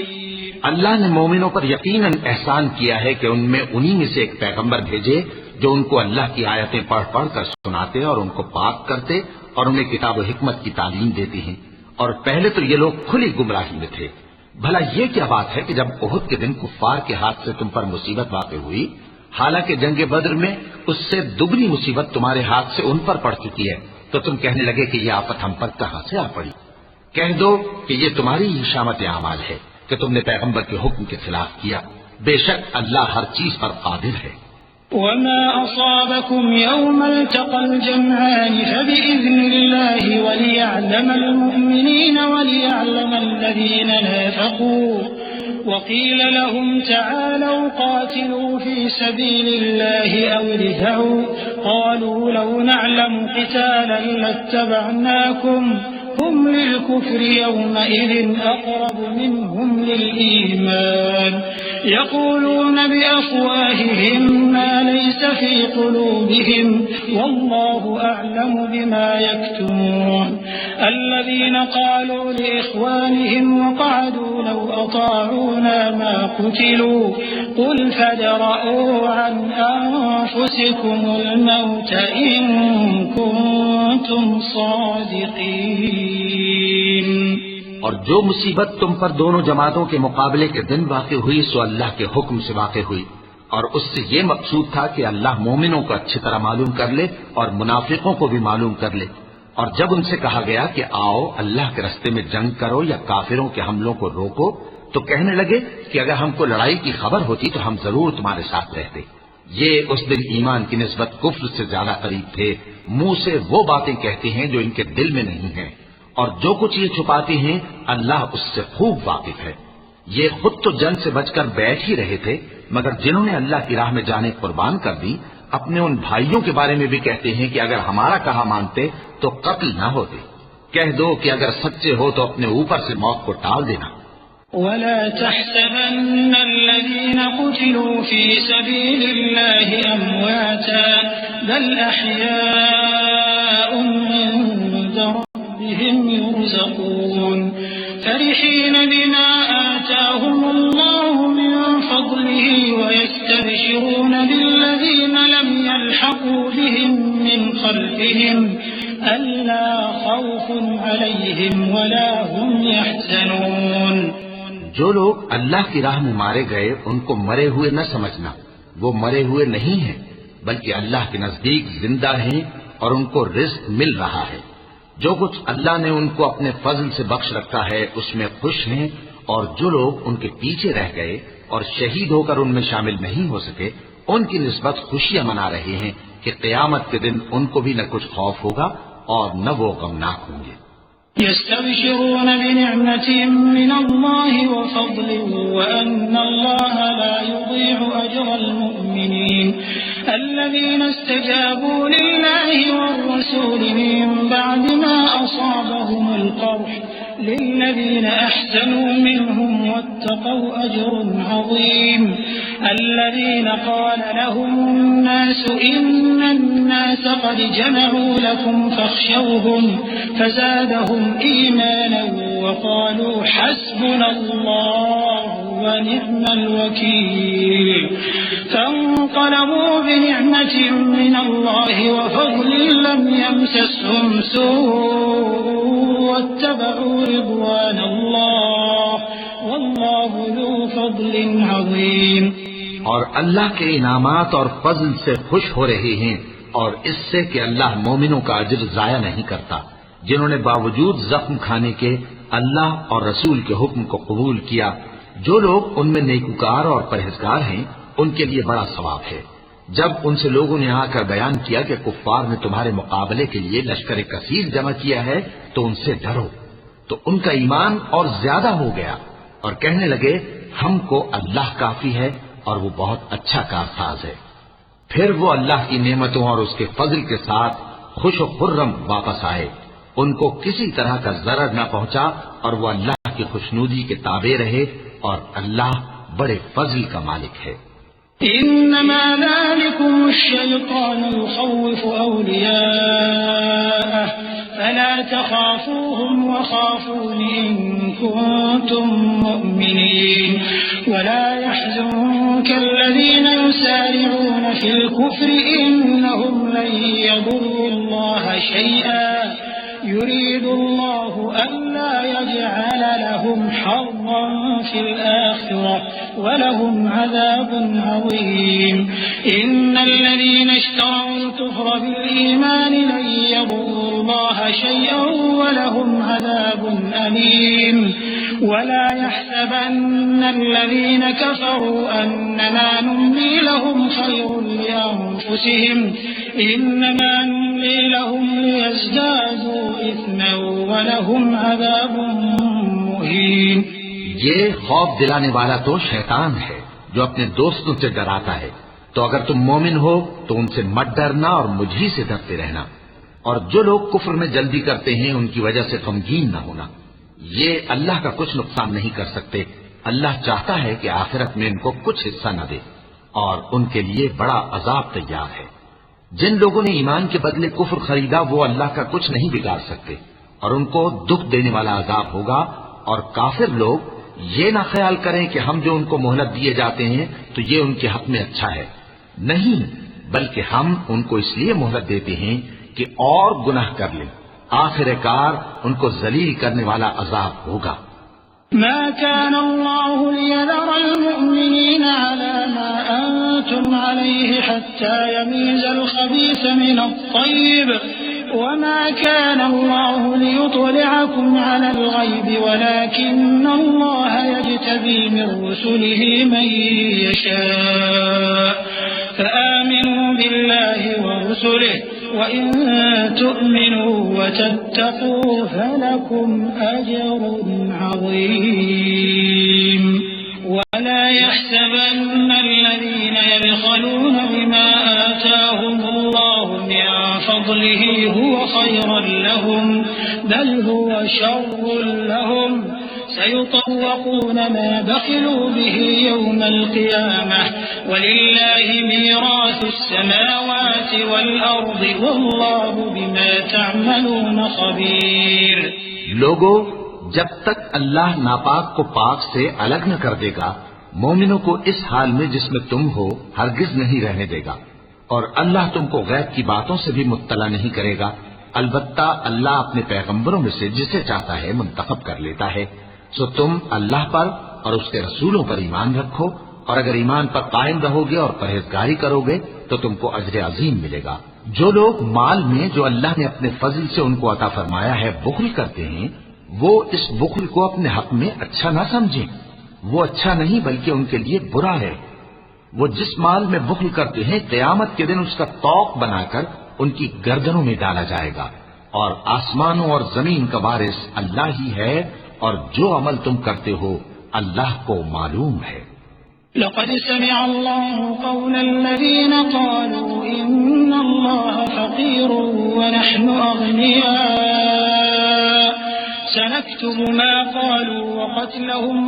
اللہ نے مومنوں پر یقیناً احسان کیا ہے کہ ان میں انہی میں سے ایک پیغمبر بھیجے جو ان کو اللہ کی آیتیں پڑھ پڑھ کر سناتے اور ان کو پاک کرتے اور انہیں کتاب و حکمت کی تعلیم دیتے ہیں، اور پہلے تو یہ لوگ کھلی گمراہی میں تھے۔ بھلا یہ کیا بات ہے کہ جب احد کے دن کفار کے ہاتھ سے تم پر مصیبت واقع ہوئی، حالانکہ جنگ بدر میں اس سے دگنی مصیبت تمہارے ہاتھ سے ان پر پڑ چکی ہے، تو تم کہنے لگے کہ یہ آفت ہم پر کہاں سے آ پڑی؟ کہہ دو کہ یہ تمہاری ہی شامت اعمال ہے کہ تم نے پیغمبر کے حکم کے خلاف کیا، بے شک اللہ ہر چیز پر قادر ہے۔ وما أصابكم يوم التقى الجمعان فبإذن الله وليعلم المؤمنين وليعلم الذين نافقوا وقيل لهم تعالوا قاتلوا في سبيل الله أو ادفعوا قالوا لو نعلم قتالا لاتبعناكم هم للكفر يومئذ أقرب منهم للإيمان يقولون بأفواههم ما ليس في قلوبهم والله أعلم بما يكتمون الذين قالوا لإخوانهم وقعدوا لو أطاعونا ما قتلوا قل فادرءوا عن أنفسكم الموت إن كنتم صادقين۔ اور جو مصیبت تم پر دونوں جماعتوں کے مقابلے کے دن واقع ہوئی سو اللہ کے حکم سے واقع ہوئی، اور اس سے یہ مقصود تھا کہ اللہ مومنوں کو اچھی طرح معلوم کر لے اور منافقوں کو بھی معلوم کر لے۔ اور جب ان سے کہا گیا کہ آؤ اللہ کے رستے میں جنگ کرو یا کافروں کے حملوں کو روکو، تو کہنے لگے کہ اگر ہم کو لڑائی کی خبر ہوتی تو ہم ضرور تمہارے ساتھ رہتے۔ یہ اس دن ایمان کی نسبت کفر سے زیادہ قریب تھے، منہ سے وہ باتیں کہتے ہیں جو ان کے دل میں نہیں ہیں، اور جو کچھ یہ چھپاتے ہیں اللہ اس سے خوب واقف ہے۔ یہ خود تو جنگ سے بچ کر بیٹھ ہی رہے تھے، مگر جنہوں نے اللہ کی راہ میں جانیں قربان کر دی اپنے ان بھائیوں کے بارے میں بھی کہتے ہیں کہ اگر ہمارا کہا مانتے تو قتل نہ ہوتے۔ کہہ دو کہ اگر سچے ہو تو اپنے اوپر سے موت کو ٹال دینا۔ ولا تحسبن الذين قتلوا في سبيل الله أمواتا بل أحياء عند ربهم يرزقون فرحين بما آتاهم الله من فضله ويستبشرون بالذين لم يلحقوا بهم من خلفهم ألا خوف عليهم ولا هم يحزنون۔ جو لوگ اللہ کی راہ میں مارے گئے ان کو مرے ہوئے نہ سمجھنا، وہ مرے ہوئے نہیں ہیں بلکہ اللہ کے نزدیک زندہ ہیں اور ان کو رزق مل رہا ہے۔ جو کچھ اللہ نے ان کو اپنے فضل سے بخش رکھا ہے اس میں خوش ہیں، اور جو لوگ ان کے پیچھے رہ گئے اور شہید ہو کر ان میں شامل نہیں ہو سکے ان کی نسبت خوشیاں منا رہے ہیں کہ قیامت کے دن ان کو بھی نہ کچھ خوف ہوگا اور نہ وہ غمناک ہوں گے۔ يستبشرون بنعمة من الله وفضل وأن الله لا يضيع أجر المؤمنين الذين استجابوا لله والرسول من بعد ما أصابهم القرح للذين أحسنوا منهم واتقوا أجر عظيم الذين قال لهم الناس إن الناس قد جمعوا لكم فاخشوهم فزادهم إيمانا وقالوا حسبنا الله ونعم الوكيل فانقلبوا بنعمة من الله وفضل لم يمسسهم سوء واتبعوا رضوان الله والله ذو فضل عظيم۔ اور اللہ کے انعامات اور فضل سے خوش ہو رہے ہیں، اور اس سے کہ اللہ مومنوں کا اجر ضائع نہیں کرتا، جنہوں نے باوجود زخم کھانے کے اللہ اور رسول کے حکم کو قبول کیا۔ جو لوگ ان میں نیکوکار اور پرہیزگار ہیں ان کے لیے بڑا ثواب ہے۔ جب ان سے لوگوں نے آ کر بیان کیا کہ کفار نے تمہارے مقابلے کے لیے لشکر کثیر جمع کیا ہے تو ان سے ڈرو، تو ان کا ایمان اور زیادہ ہو گیا اور کہنے لگے ہم کو اللہ کافی ہے اور وہ بہت اچھا کارساز ہے۔ پھر وہ اللہ کی نعمتوں اور اس کے فضل کے ساتھ خوش و خرم واپس آئے، ان کو کسی طرح کا ضرر نہ پہنچا اور وہ اللہ کی خوشنودی کے تابع رہے، اور اللہ بڑے فضل کا مالک ہے۔ إنما ذلكم الشيطان يخوف أولياءه فلا تخافوهم وخافون إن كنتم مؤمنين ولا يحزنك الذين يسارعون في الكفر إنهم لن يضروا الله شيئا يريد الله ألا يجعل لهم حظا في الآخرة ولهم عذاب عظيم إن الذين اشتروا الكفر بالإيمان لن يضروا الله شيئا ولهم عذاب أليم ولا يحسبن الذين كفروا أنما نملي لهم خير لأنفسهم إنما نملي لهم ليزدادوا إثما ولهم عذاب مهين۔ یہ خوف دلانے والا تو شیطان ہے جو اپنے دوستوں سے ڈراتا ہے، تو اگر تم مومن ہو تو ان سے مت ڈرنا اور مجھی سے ڈرتے رہنا، اور جو لوگ کفر میں جلدی کرتے ہیں ان کی وجہ سے غمگین نہ ہونا، یہ اللہ کا کچھ نقصان نہیں کر سکتے۔ اللہ چاہتا ہے کہ آخرت میں ان کو کچھ حصہ نہ دے اور ان کے لیے بڑا عذاب تیار ہے۔ جن لوگوں نے ایمان کے بدلے کفر خریدا وہ اللہ کا کچھ نہیں بگاڑ سکتے، اور ان کو دکھ دینے والا عذاب ہوگا۔ اور کافر لوگ یہ نہ خیال کریں کہ ہم جو ان کو مہلت دیے جاتے ہیں تو یہ ان کے حق میں اچھا ہے، نہیں، بلکہ ہم ان کو اس لیے مہلت دیتے ہیں کہ اور گناہ کر لیں، آخر کار ان کو ذلیل کرنے والا عذاب ہوگا۔ ما كان الله ليذر المؤمنين على ما أنتم عليه حتى يميز الخبيث من الطيب وما كان الله ليطلعكم على الغيب ولكن الله يجتبي من رسله من يشاء فآمنوا بالله ورسله وإن تؤمنوا وتتقوا فلكم أجر عظيم ولا يحسبن الذين يبخلون بما آتاهم الله من فضله هو خيرا لهم بل هو شر لهم سيطوقون ما بخلوا به يوم القيامة ولله ميراث السماوات والأرض والله بما تعملون خبير۔ لوگو، جب تک اللہ ناپاک کو پاک سے الگ نہ کر دے گا مومنوں کو اس حال میں جس میں تم ہو ہرگز نہیں رہنے دے گا، اور اللہ تم کو غیب کی باتوں سے بھی مطلع نہیں کرے گا۔ البتہ اللہ اپنے پیغمبروں میں سے جسے چاہتا ہے منتخب کر لیتا ہے، سو تم اللہ پر اور اس کے رسولوں پر ایمان رکھو، اور اگر ایمان پر قائم رہو گے اور پرہیزگاری کرو گے تو تم کو اجر عظیم ملے گا۔ جو لوگ مال میں جو اللہ نے اپنے فضل سے ان کو عطا فرمایا ہے بخل کرتے ہیں، وہ اس بخل کو اپنے حق میں اچھا نہ سمجھیں، وہ اچھا نہیں بلکہ ان کے لیے برا ہے۔ وہ جس مال میں بخل کرتے ہیں قیامت کے دن اس کا طوق بنا کر ان کی گردنوں میں ڈالا جائے گا، اور آسمانوں اور زمین کا وارث اللہ ہی ہے، اور جو عمل تم کرتے ہو اللہ کو معلوم ہے۔ لقد سمع الله قول الذين قالوا إن الله فقير ونحن أغنياء سنكتب ما قالوا وقتلهم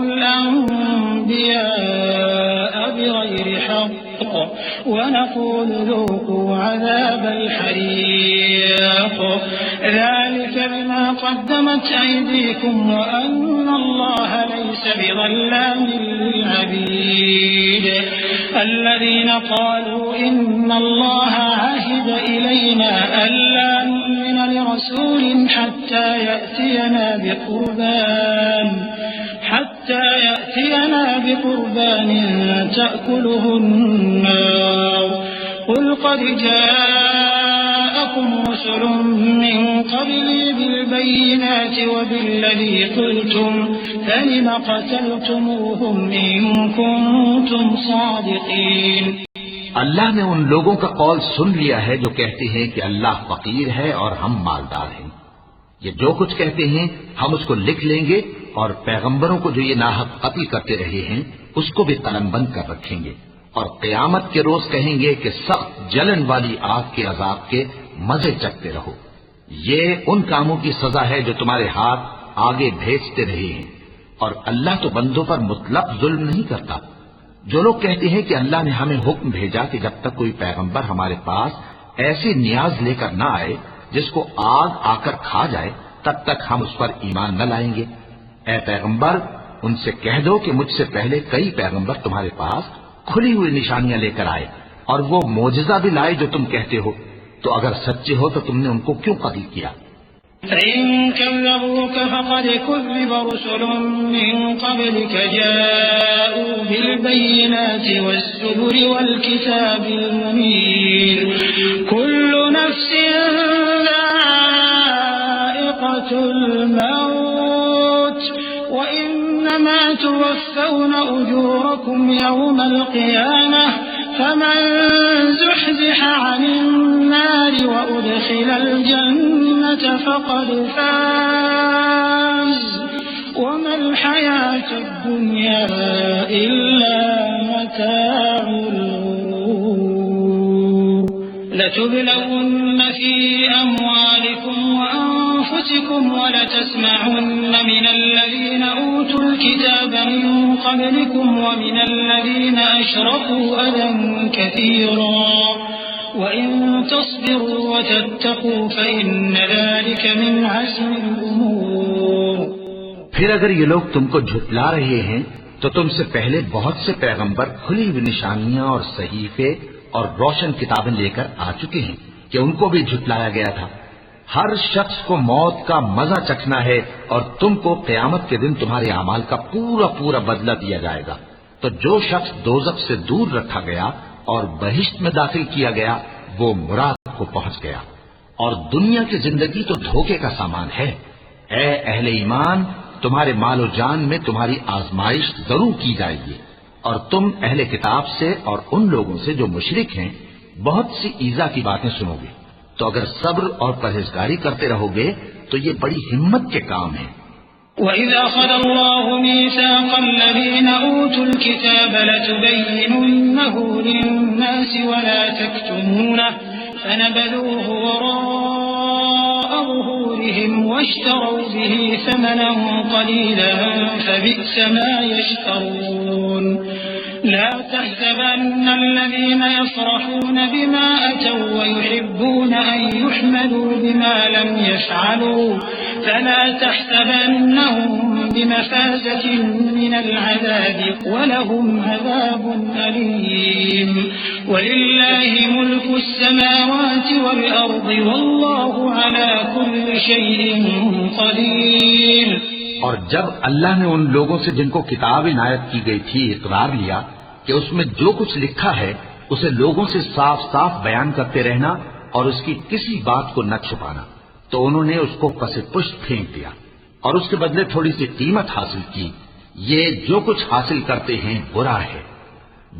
الأنبياء بغير حق ونقول ذوقوا عذاب الحريق ذلك بما قدمت أيديكم وأن الله ليس بظلام للعبيد الذين قالوا إن الله عهد إلينا ألا نؤمن لرسول حتى يأتينا بقربان تأكله النار قل قد جاءكم رسل من قبلي بالبينات وبالذي قلتم فلم قتلتموهم إن كنتم صادقين۔ اللہ نے ان لوگوں کا قول سن لیا ہے جو کہتے ہیں کہ اللہ فقیر ہے اور ہم مالدار ہیں۔ یہ جو کچھ کہتے ہیں ہم اس کو لکھ لیں گے، اور پیغمبروں کو جو یہ ناحق قتل کرتے رہے ہیں اس کو بھی قلم بند کر رکھیں گے، اور قیامت کے روز کہیں گے کہ سخت جلن والی آگ کے عذاب کے مزے چکتے رہو۔ یہ ان کاموں کی سزا ہے جو تمہارے ہاتھ آگے بھیجتے رہے ہیں، اور اللہ تو بندوں پر مطلق ظلم نہیں کرتا۔ جو لوگ کہتے ہیں کہ اللہ نے ہمیں حکم بھیجا کہ جب تک کوئی پیغمبر ہمارے پاس ایسی نیاز لے کر نہ آئے جس کو آگ آ کر کھا جائے تب تک ہم اس پر ایمان نہ لائیں گے۔ اے پیغمبر ان سے کہہ دو کہ مجھ سے پہلے کئی پیغمبر تمہارے پاس کھلی ہوئی نشانیاں لے کر آئے اور وہ معجزہ بھی لائے جو تم کہتے ہو، تو اگر سچے ہو تو تم نے ان کو کیوں قتل کیا؟ فإن كذبوك فقد كذب رسل من قبلك جاءوا بالبينات والزبر والكتاب المنير كل نفس ذائقة الموت وإنما توفون أجوركم يوم القيامة فمن زحزح عن النار وأدخل الجنة فقد فاز وما الحياة الدنيا إلا متاع الغرور لتبلون في أموالكم وأنفسكم ولتسمعن من الذين أوتوا الكتاب من قبلكم ومن الذين أشركوا أذى كثيرا وإن تصبروا وتتقوا فإن ذلك من عزم الأمور۔ پھر اگر یہ لوگ تم کو جھٹلا رہے ہیں تو تم سے پہلے بہت سے پیغمبر کھلی ہوئی نشانیاں اور صحیفے اور روشن کتابیں لے کر آ چکے ہیں کہ ان کو بھی جھٹلایا گیا تھا۔ ہر شخص کو موت کا مزہ چکھنا ہے، اور تم کو قیامت کے دن تمہارے اعمال کا پورا پورا بدلہ دیا جائے گا۔ تو جو شخص دوزخ سے دور رکھا گیا اور بہشت میں داخل کیا گیا وہ مراد کو پہنچ گیا، اور دنیا کی زندگی تو دھوکے کا سامان ہے۔ اے اہل ایمان، تمہارے مال و جان میں تمہاری آزمائش ضرور کی جائے گی، اور تم اہل کتاب سے اور ان لوگوں سے جو مشرک ہیں بہت سی ایذا کی باتیں سنو گے، تو اگر صبر اور پرہیزگاری کرتے رہو گے تو یہ بڑی ہمت کے کام ہیں۔ وَإِذْ أَخَذَ اللَّهُ مِيثَاقَ الَّذِينَ أُوتُوا الْكِتَابَ لَتُبَيِّنُنَّهُ لِلنَّاسِ وَلَا تَكْتُمُونَهُ فَنَبَذُوهُ وَرَاءَ ظُهُورِهِمْ وَاشْتَرَوْا بِهِ ثَمَنًا قَلِيلًا فَبِئْسَ مَا يَشْتَرُونَ لا تحسبن الذين يفرحون بما أتوا ويحبون أن يحمدوا بما لم يفعلوا فلا تحسبنهم بمفازة من العذاب ولهم عذاب أليم ولله ملك السماوات والأرض والله على كل شيء قدير۔ اور جب اللہ نے ان لوگوں سے جن کو کتاب عنایت کی گئی تھی اقرار لیا کہ اس میں جو کچھ لکھا ہے اسے لوگوں سے صاف صاف بیان کرتے رہنا اور اس کی کسی بات کو نہ چھپانا، تو انہوں نے اس کو پس پشت پھینک دیا اور اس کے بدلے تھوڑی سی قیمت حاصل کی۔ یہ جو کچھ حاصل کرتے ہیں برا ہے۔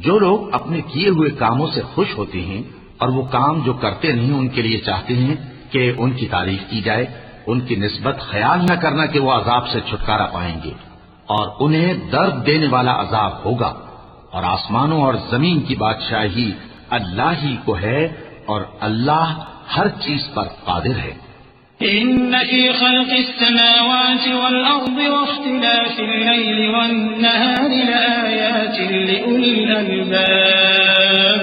جو لوگ اپنے کیے ہوئے کاموں سے خوش ہوتے ہیں اور وہ کام جو کرتے نہیں ان کے لیے چاہتے ہیں کہ ان کی تعریف کی جائے، ان کی نسبت خیال نہ کرنا کہ وہ عذاب سے چھٹکارا پائیں گے، اور انہیں درد دینے والا عذاب ہوگا۔ اور آسمانوں اور زمین کی بادشاہی اللہ ہی کو ہے، اور اللہ ہر چیز پر قادر ہے۔ إن في خلق السماوات والأرض واختلاف الليل والنهار لآيات لأولي الألباب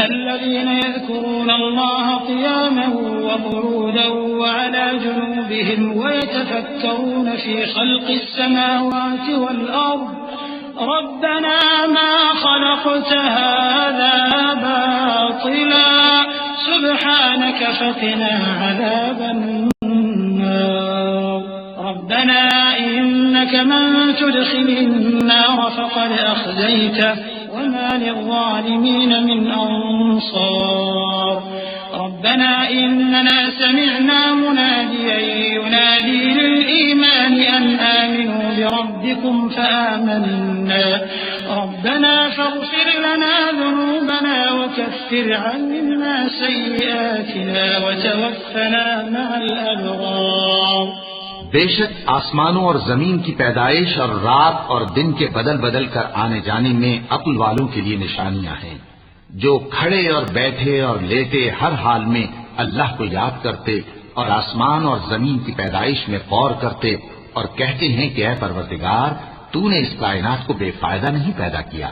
الذين يذكرون الله قياما وقعودا وعلى جنوبهم ويتفكرون في خلق السماوات والأرض ربنا ما خلقت هذا باطلا سبحانك فقنا عذاب النار ربنا إنك من تدخل النار فقد أخزيته وما للظالمين من أنصار ربنا إننا سمعنا مناديا ينادي للإيمان أن آمنوا بربكم فآمنا ربنا فاغفر لنا ذنوبنا وكفر عنا سيئاتنا وتوفنا مع الأبرار۔ بے شک آسمانوں اور زمین کی پیدائش اور رات اور دن کے بدل بدل کر آنے جانے میں عقل والوں کے لیے نشانیاں ہیں، جو کھڑے اور بیٹھے اور لیٹے ہر حال میں اللہ کو یاد کرتے اور آسمان اور زمین کی پیدائش میں غور کرتے اور کہتے ہیں کہ اے پروردگار، تو نے اس کائنات کو بے فائدہ نہیں پیدا کیا،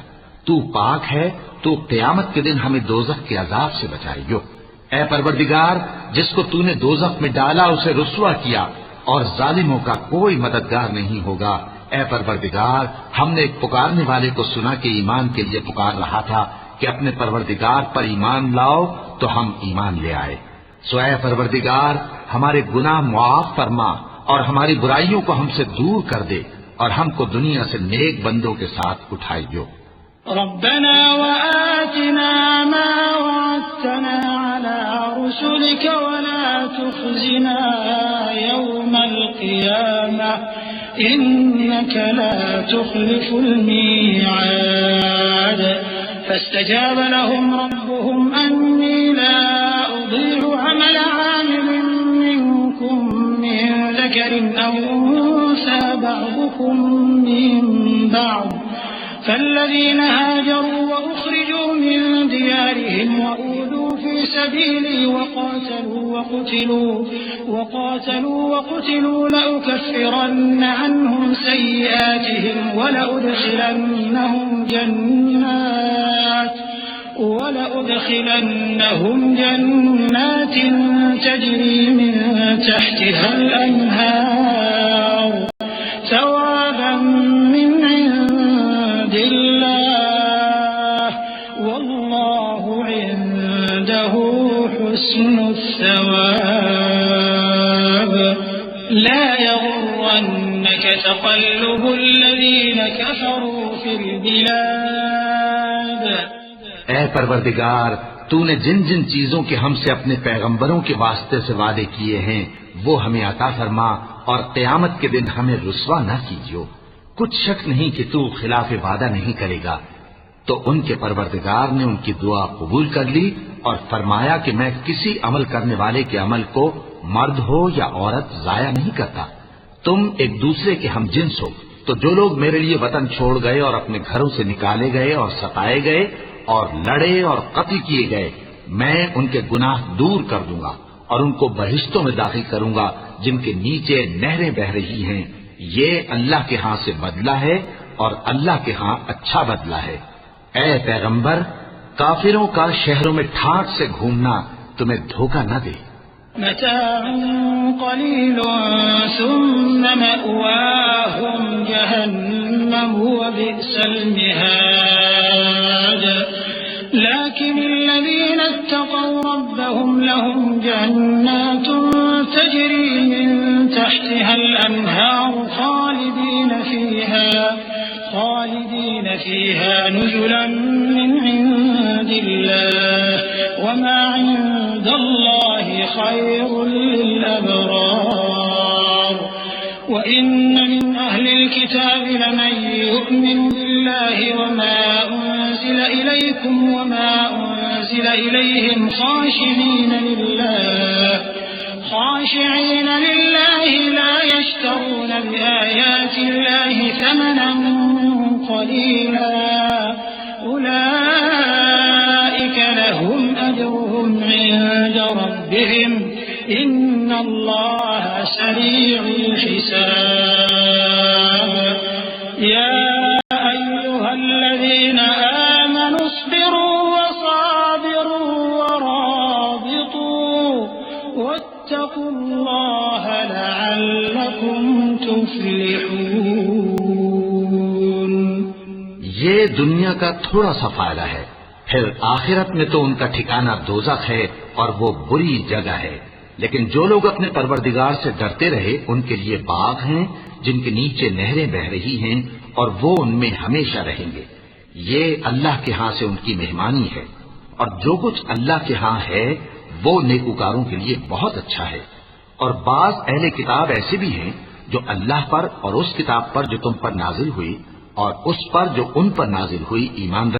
تو پاک ہے، تو قیامت کے دن ہمیں دوزخ کے عذاب سے بچائیو۔ اے پروردگار، جس کو تو نے دوزخ میں ڈالا اسے رسوا کیا، اور ظالموں کا کوئی مددگار نہیں ہوگا۔ اے پروردگار، ہم نے ایک پکارنے والے کو سنا کہ ایمان کے لیے پکار رہا تھا کہ اپنے پروردگار پر ایمان لاؤ، تو ہم ایمان لے آئے۔ سو اے پروردگار، ہمارے گناہ معاف فرما اور ہماری برائیوں کو ہم سے دور کر دے، اور ہم کو دنیا سے نیک بندوں کے ساتھ اٹھائیو۔ ربنا وآتنا ما وعدتنا على رسلك ولا تخزنا يوم القيامة إنك لا تخلف الميعاد فاستجاب لهم ربهم أني لا أضيع عمل عامل منكم من ذكر أو أنثى بعضكم من بعض فالذين هاجروا وأخرجوا من ديارهم وأوذوا في سبيلي وقاتلوا لأكفرن عنهم سيئاتهم ولأدخلنهم جنات تجري من تحتها الأنهار ثوابا من عند الله والله عنده حسن الثواب لا يغرنك تقلب الذين كفروا في البلاد۔ اے پروردگار، تو نے جن جن چیزوں کے ہم سے اپنے پیغمبروں کے واسطے سے وعدے کیے ہیں وہ ہمیں عطا فرما، اور قیامت کے دن ہمیں رسوا نہ کیجیو۔ کچھ شک نہیں کہ تو خلاف وعدہ نہیں کرے گا۔ تو ان کے پروردگار نے ان کی دعا قبول کر لی اور فرمایا کہ میں کسی عمل کرنے والے کے عمل کو مرد ہو یا عورت ضائع نہیں کرتا۔ تم ایک دوسرے کے ہم جنس ہو، تو جو لوگ میرے لیے وطن چھوڑ گئے اور اپنے گھروں سے نکالے گئے اور ستائے گئے اور لڑے اور قتل کیے گئے، میں ان کے گناہ دور کر دوں گا اور ان کو بہشتوں میں داخل کروں گا جن کے نیچے نہریں بہ رہی ہیں۔ یہ اللہ کے ہاں سے بدلہ ہے اور اللہ کے ہاں اچھا بدلہ ہے۔ اے پیغمبر، کافروں کا شہروں میں ٹھاٹ سے گھومنا تمہیں دھوکہ نہ دے۔ متاع قليل ثم مأواهم جهنم وبئس المهاد لكن الذين اتقوا ربهم لهم جنات تجري من تحتها الأنهار فيها نزلا من عند الله وما عند الله خير للأبرار وإن من أهل الكتاب لمن يؤمن بالله وما أنزل إليكم وما أنزل إليهم خاشعين لله لا يشترون بآيات الله ثمنا قليلا أولئك لهم أجرهم عند ربهم إن الله سريع الحساب يا أيها الذين آمنوا اصبروا وصابروا ورابطوا واتقوا الله لعلكم تفلحون. یہ دنیا کا تھوڑا سا فائدہ ہے، پھر آخرت میں تو ان کا ٹھکانہ دوزخ ہے اور وہ بری جگہ ہے. لیکن جو لوگ اپنے پروردگار سے ڈرتے رہے ان کے لیے باغ ہیں جن کے نیچے نہریں بہ رہی ہیں اور وہ ان میں ہمیشہ رہیں گے. یہ اللہ کے ہاں سے ان کی مہمانی ہے، اور جو کچھ اللہ کے ہاں ہے وہ نیکوکاروں کے لیے بہت اچھا ہے. اور بعض اہل کتاب ایسے بھی ہیں جو اللہ پر اور اس کتاب پر جو تم پر نازل ہوئی اور اس پر جو ان پر نازل ہوئی ایمان